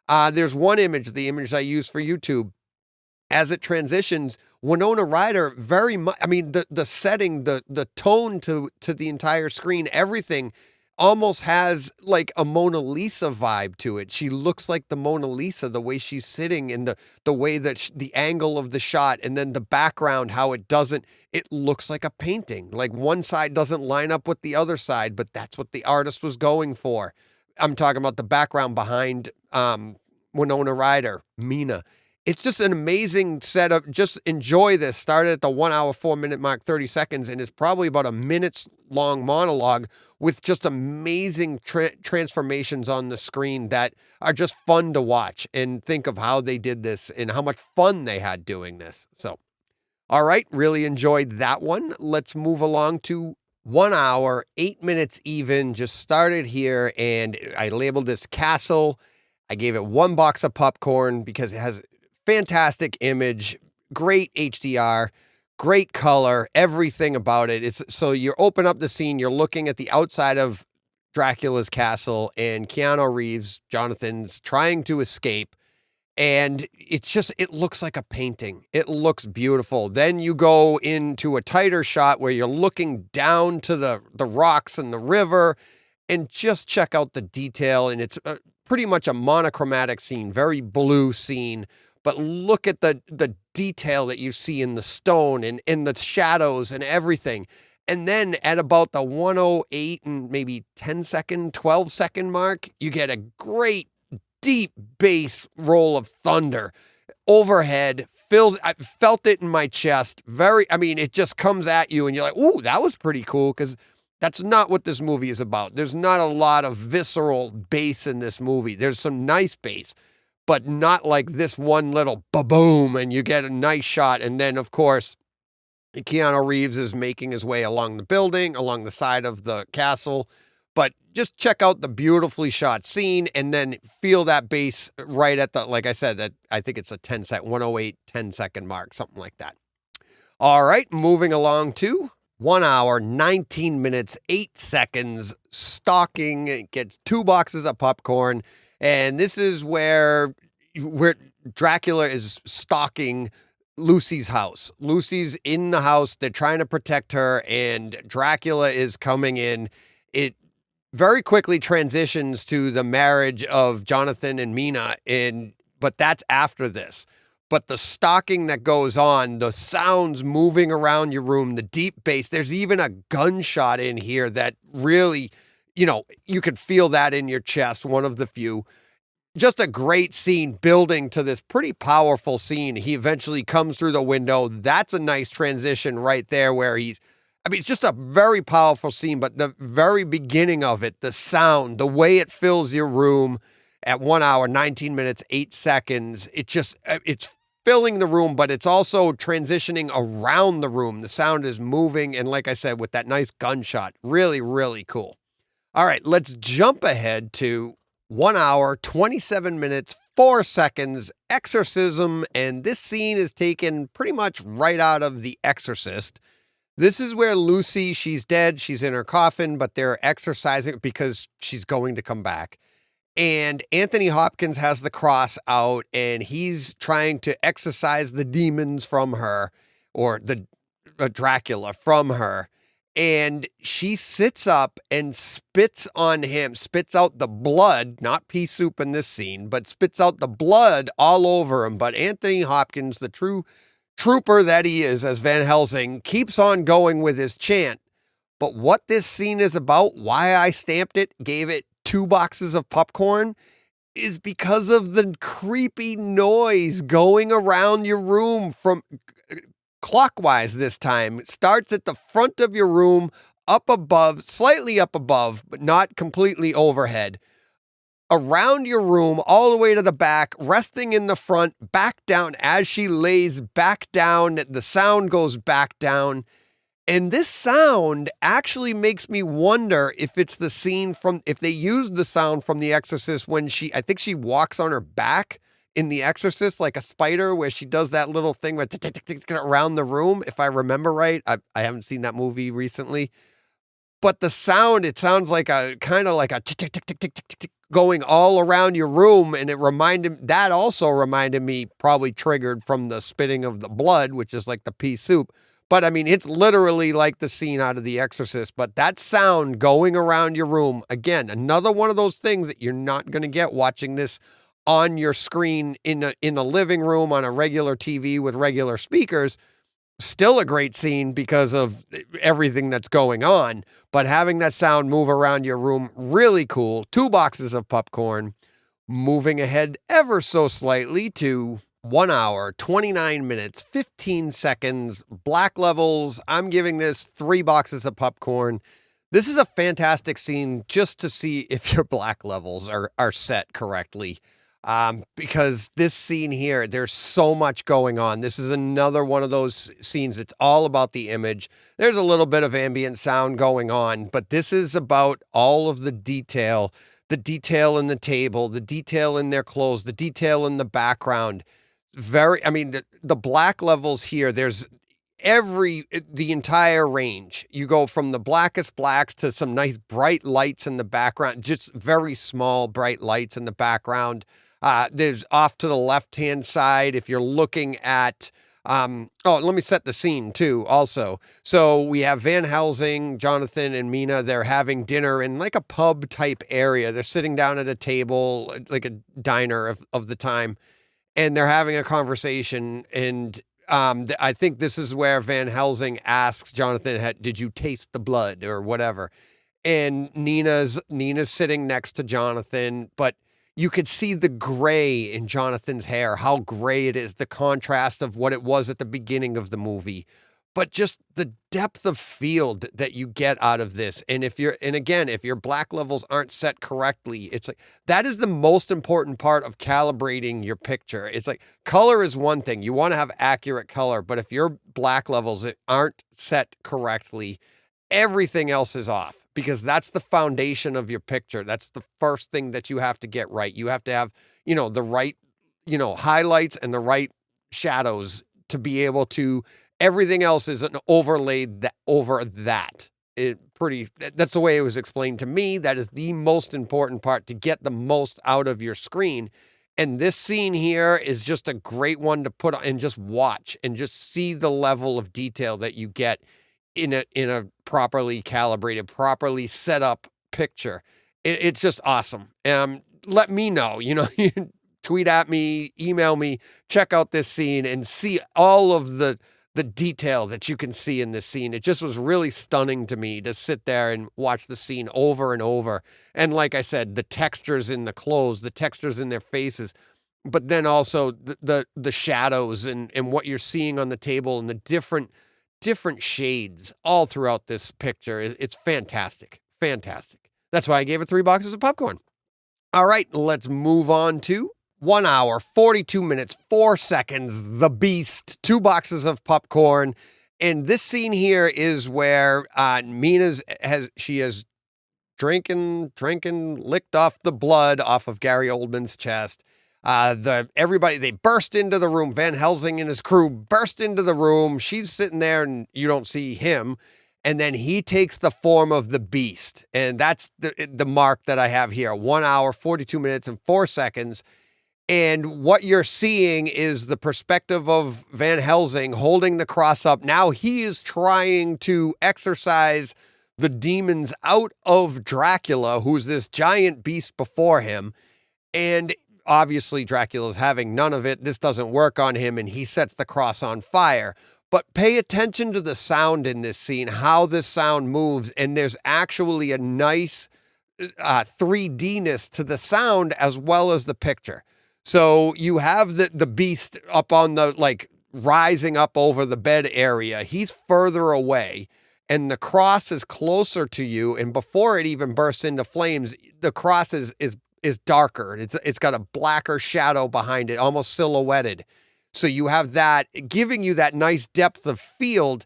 There's one image, the image I use for YouTube. As it transitions, Winona Ryder very much, I mean, the setting, the tone to the entire screen, everything almost has like a Mona Lisa vibe to it. She looks like the Mona Lisa, the way she's sitting and the way that the angle of the shot and then the background, how it looks like a painting. Like one side doesn't line up with the other side, but that's what the artist was going for. I'm talking about the background behind Winona Ryder, Mina. It's just an amazing setup. Just enjoy this. Started at the 1 hour, 4 minute mark, 30 seconds, and it's probably about a minute's long monologue with just amazing transformations on the screen that are just fun to watch and think of how they did this and how much fun they had doing this. So, all right, really enjoyed that one. Let's move along to 1 hour, 8 minutes even. Just started here, and I labeled this Castle. I gave it 1 box of popcorn because it has fantastic image, great HDR, great color, everything about it. So you open up the scene, you're looking at the outside of Dracula's castle and Keanu Reeves, Jonathan's trying to escape. And it looks like a painting. It looks beautiful. Then you go into a tighter shot where you're looking down to the rocks and the river and just check out the detail. And it's pretty much a monochromatic scene, very blue scene. But look at the detail that you see in the stone and in the shadows and everything. And then at about the 108 and maybe 12 second mark, you get a great deep bass roll of thunder overhead. I felt it in my chest. It just comes at you and you're like, ooh, that was pretty cool, because that's not what this movie is about. There's not a lot of visceral bass in this movie. There's some nice bass, but not like this one little ba-boom and you get a nice shot. And then, of course, Keanu Reeves is making his way along the building, along the side of the castle. But just check out the beautifully shot scene and then feel that bass right at the, like I said, that I think it's a 108, 10-second mark, something like that. All right, moving along to 1 hour, 19 minutes, 8 seconds, Stalking. It gets 2 boxes of popcorn. And this is where Dracula is stalking Lucy's house. Lucy's in the house. They're trying to protect her, and Dracula is coming in. It very quickly transitions to the marriage of Jonathan and Mina, but that's after this. But the stalking that goes on, the sounds moving around your room, the deep bass, there's even a gunshot in here that really, you could feel that in your chest, one of the few. Just a great scene building to this pretty powerful scene. He eventually comes through the window. That's a nice transition right there where it's just a very powerful scene, but the very beginning of it, the sound, the way it fills your room at 1 hour, 19 minutes, 8 seconds, it's filling the room, but it's also transitioning around the room. The sound is moving. And like I said, with that nice gunshot, really, really cool. All right, let's jump ahead to 1 hour, 27 minutes, 4 seconds, Exorcism. And this scene is taken pretty much right out of The Exorcist. This is where Lucy, she's dead, she's in her coffin, but they're exorcising because she's going to come back. And Anthony Hopkins has the cross out, and he's trying to exorcise the demons from her, or the Dracula from her. And she sits up and spits on him, spits out the blood, not pea soup in this scene, but spits out the blood all over him. But Anthony Hopkins, the true trooper that he is as Van Helsing, keeps on going with his chant. But what this scene is about, why I stamped it, gave it 2 boxes of popcorn, is because of the creepy noise going around your room from clockwise this time. It starts at the front of your room, up above, slightly up above, but not completely overhead. Around your room, all the way to the back, resting in the front, back down. As she lays back down, the sound goes back down. And this sound actually makes me wonder if it's the scene if they used the sound from The Exorcist when I think she walks on her back in The Exorcist, like a spider, where she does that little thing where around the room, if I remember right. I haven't seen that movie recently. But the sound, it sounds like a kind of like a tick, tick, tick, tick, tick, tick, tick, going all around your room. And that also reminded me, probably triggered from the spitting of the blood, which is like the pea soup. But it's literally like the scene out of The Exorcist. But that sound going around your room, again, another one of those things that you're not going to get watching this on your screen in a living room on a regular TV with regular speakers. Still a great scene because of everything that's going on, but having that sound move around your room, really cool. 2 boxes of popcorn. Moving ahead ever so slightly to 1 hour, 29 minutes, 15 seconds, Black Levels. I'm giving this 3 boxes of popcorn. This is a fantastic scene just to see if your black levels are set correctly. Because this scene here, there's so much going on. This is another one of those scenes. It's all about the image. There's a little bit of ambient sound going on, but this is about all of the detail in the table, the detail in their clothes, the detail in the background. The black levels here, there's the entire range. You go from the blackest blacks to some nice bright lights in the background, just very small, bright lights in the background. There's off to the left-hand side, if you're looking at, let me set the scene too, also. So we have Van Helsing, Jonathan, and Mina. They're having dinner in like a pub type area. They're sitting down at a table, like a diner of the time, and they're having a conversation. And I think this is where Van Helsing asks Jonathan, did you taste the blood or whatever? And Nina's sitting next to Jonathan, but You could see the gray in Jonathan's hair, how gray it is, the contrast of what it was at the beginning of the movie. But just the depth of field that you get out of this. And if your black levels aren't set correctly, it's like, that is the most important part of calibrating your picture. It's like, color is one thing. You want to have accurate color, but if your black levels aren't set correctly, everything else is off, because that's the foundation of your picture. That's the first thing that you have to get right. You have to have, the right, highlights and the right shadows to be able to. Everything else is an overlaid over that. That's the way it was explained to me. That is the most important part to get the most out of your screen. And this scene here is just a great one to put on and just watch and just see the level of detail that you get in a properly calibrated, properly set up picture. It's just awesome. Let me know, tweet at me, email me, check out this scene and see all of the detail that you can see in this scene. It just was really stunning to me to sit there and watch the scene over and over. And like I said, the textures in the clothes, the textures in their faces, but then also the shadows and what you're seeing on the table and the different shades all throughout this picture. It's fantastic. Fantastic. That's why I gave it 3 boxes of popcorn. All right, let's move on to 1 hour, 42 minutes, 4 seconds, The Beast, 2 boxes of popcorn. And this scene here is where Mina has drinking, licked off the blood off of Gary Oldman's chest. Everybody, they burst into the room. Van Helsing and his crew burst into the room. She's sitting there and you don't see him. And then he takes the form of the Beast. And that's the mark that I have here. 1 hour, 42 minutes and 4 seconds. And what you're seeing is the perspective of Van Helsing holding the cross up. Now he is trying to exorcise the demons out of Dracula, who's this giant beast before him. And obviously Dracula's having none of it. This doesn't work on him, and he sets the cross on fire. But pay attention to the sound in this scene, how this sound moves. And there's actually a nice 3D-ness to the sound as well as the picture. So you have the beast up on the, rising up over the bed area. He's further away and the cross is closer to you. And before it even bursts into flames, the cross is darker. It's got a blacker shadow behind it, almost silhouetted. So you have that giving you that nice depth of field.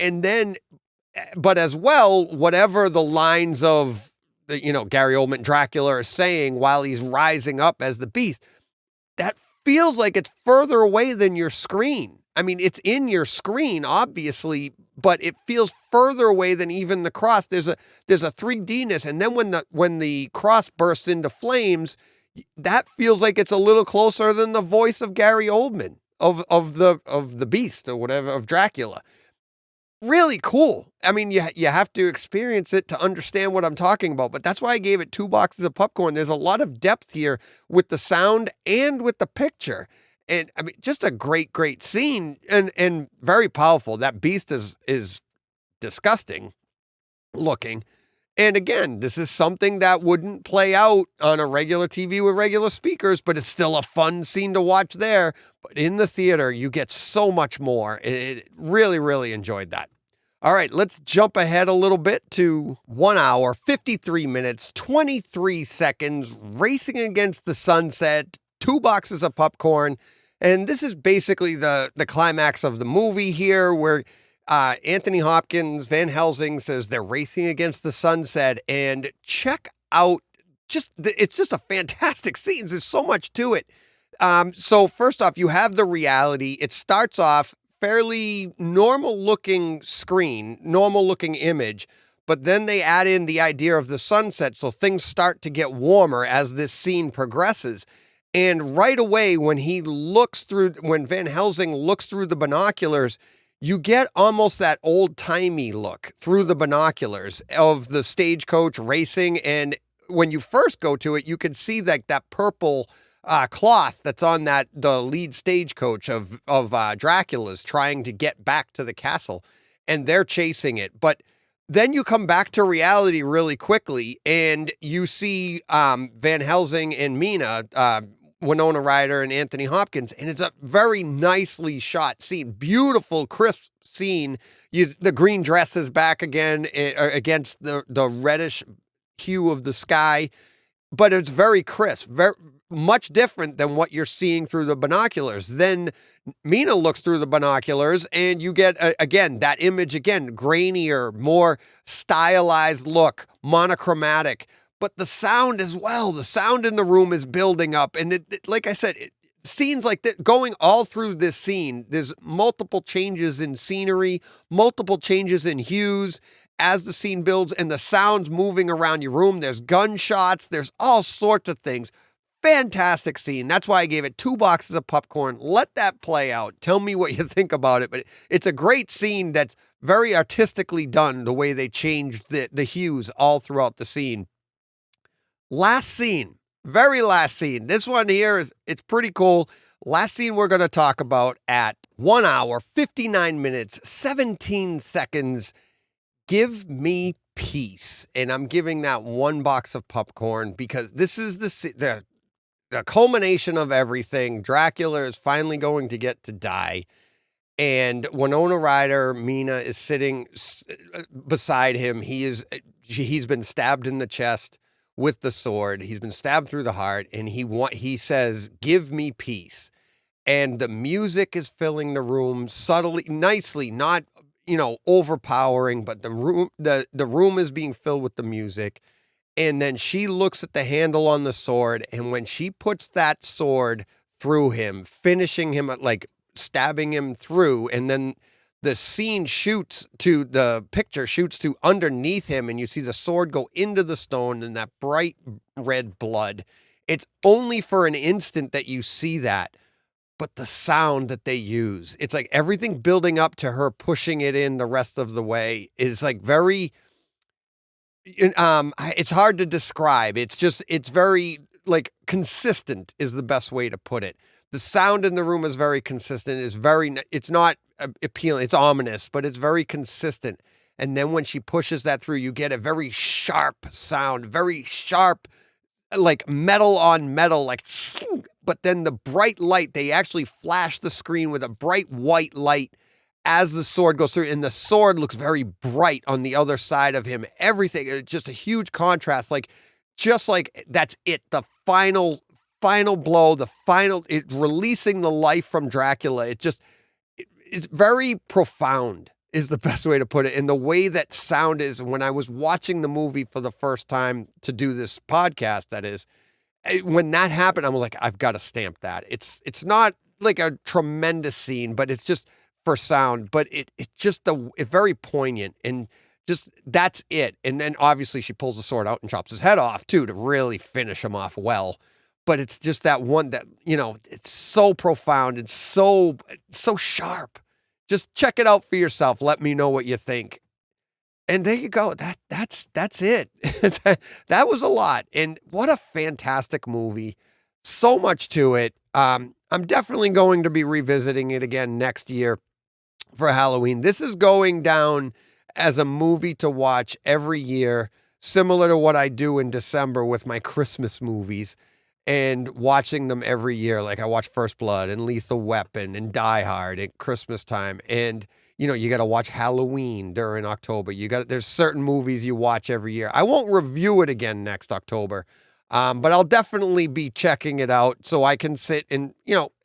And then, but as well, whatever the lines of Gary Oldman Dracula are saying while he's rising up as the beast, that feels like it's further away than your screen. I mean, it's in your screen, obviously, but it feels further away than even the cross. There's a 3D-ness. And then when the cross bursts into flames, that feels like it's a little closer than the voice of Gary Oldman of the beast or whatever, of Dracula. Really cool. I mean, you have to experience it to understand what I'm talking about, but that's why I gave it 2 boxes of popcorn. There's a lot of depth here with the sound and with the picture. And I mean, just a great scene and very powerful. That beast is disgusting looking. And again, this is something that wouldn't play out on a regular TV with regular speakers, but it's still a fun scene to watch there. But in the theater, you get so much more. It really, really enjoyed that. All right, let's jump ahead a little bit to 1 hour, 53 minutes, 23 seconds, Racing Against the Sunset, 2 boxes of popcorn. And this is basically the climax of the movie here, where Anthony Hopkins, Van Helsing says they're racing against the sunset, and check out it's just a fantastic scene. There's so much to it. So first off, you have the reality. It starts off fairly normal looking screen, normal looking image, but then they add in the idea of the sunset. So things start to get warmer as this scene progresses. And right away, when Van Helsing looks through the binoculars, you get almost that old-timey look through the binoculars of the stagecoach racing. And when you first go to it, you can see that purple cloth that's on the lead stagecoach of Dracula's trying to get back to the castle, and they're chasing it. But Then you come back to reality really quickly, and you see Van Helsing and Mina, Winona Ryder and Anthony Hopkins, and it's a very nicely shot scene. Beautiful, crisp scene. The green dress is back again against the reddish hue of the sky, but it's very crisp, very much different than what you're seeing through the binoculars. Then Mina looks through the binoculars and you get, again, that image again, grainier, more stylized look, monochromatic, but the sound as well. The sound in the room is building up. And like I said, scenes like that going all through this scene, there's multiple changes in scenery, multiple changes in hues as the scene builds, and the sounds moving around your room. There's gunshots, there's all sorts of things. Fantastic scene. That's why I gave it 2 boxes of popcorn. Let that play out. Tell me what you think about it. But it's a great scene that's very artistically done, the way they changed the hues all throughout the scene. Last scene, very last scene. This one here, it's pretty cool. Last scene we're going to talk about at 1 hour, 59 minutes, 17 seconds. Give me peace. And I'm giving that 1 box of popcorn because this is the culmination of everything. Dracula is finally going to get to die. And Winona Ryder, Mina, is sitting beside him. He's been stabbed in the chest with the sword. He's been stabbed through the heart. And he says, give me peace. And the music is filling the room subtly, nicely, not, overpowering, but the room is being filled with the music. And then she looks at the handle on the sword, and when she puts that sword through him, finishing him, like stabbing him through, and then the picture shoots to underneath him, and you see the sword go into the stone and that bright red blood. It's only for an instant that you see that, but the sound that they use, it's like everything building up to her pushing it in the rest of the way is like very... it's hard to describe. It's very like consistent is the best way to put it. The sound in the room is very consistent. It's not appealing. It's ominous, but it's very consistent. And then when she pushes that through, you get a very sharp sound, very sharp, like metal on metal, like, but then the bright light, they actually flash the screen with a bright white light as the sword goes through, and the sword looks very bright on the other side of him. Everything, it's just a huge contrast. Just like that's it. The final blow, releasing the life from Dracula. It's very profound is the best way to put it. And the way that sound is, when I was watching the movie for the first time to do this podcast, that is, when that happened, I'm like, I've got to stamp that. It's not like a tremendous scene, but it's just, for sound, but it's very poignant, and just that's it. And then obviously she pulls the sword out and chops his head off too to really finish him off well. But it's just that one that, it's so profound and so sharp. Just check it out for yourself. Let me know what you think. And there you go. That's it. That was a lot. And what a fantastic movie. So much to it. I'm definitely going to be revisiting it again next year for Halloween. This is going down as a movie to watch every year, similar to what I do in December with my Christmas movies, and watching them every year. Like I watch First Blood and Lethal Weapon and Die Hard at Christmas time. And, you got to watch Halloween during October. There's certain movies you watch every year. I won't review it again next October. But I'll definitely be checking it out so I can sit and,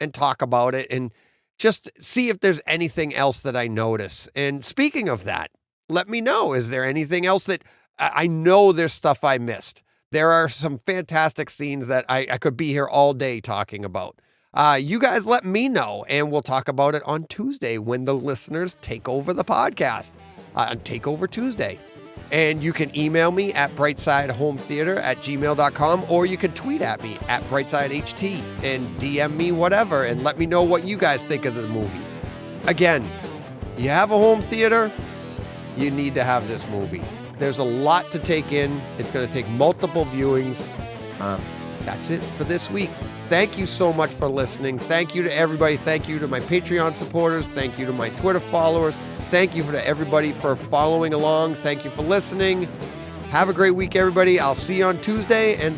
and talk about it and just see if there's anything else that I notice. And speaking of that, let me know. Is there anything else that I know there's stuff I missed? There are some fantastic scenes that I could be here all day talking about. You guys let me know, and we'll talk about it on Tuesday when the listeners take over the podcast. Takeover Tuesday. And you can email me at brightsidehometheater@gmail.com, or you can tweet at me at brightsidehT and DM me whatever and let me know what you guys think of the movie. Again, you have a home theater, you need to have this movie. There's a lot to take in. It's going to take multiple viewings. That's it for this week. Thank you so much for listening. Thank you to everybody. Thank you to my Patreon supporters. Thank you to my Twitter followers. Thank you to everybody for following along. Thank you for listening. Have a great week, everybody. I'll see you on Tuesday, and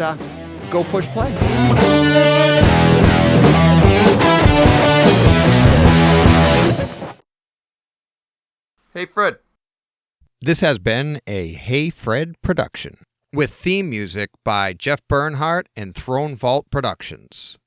go push play. Hey, Fred. This has been a Hey Fred production, with theme music by Jeff Bernhardt and Throne Vault Productions.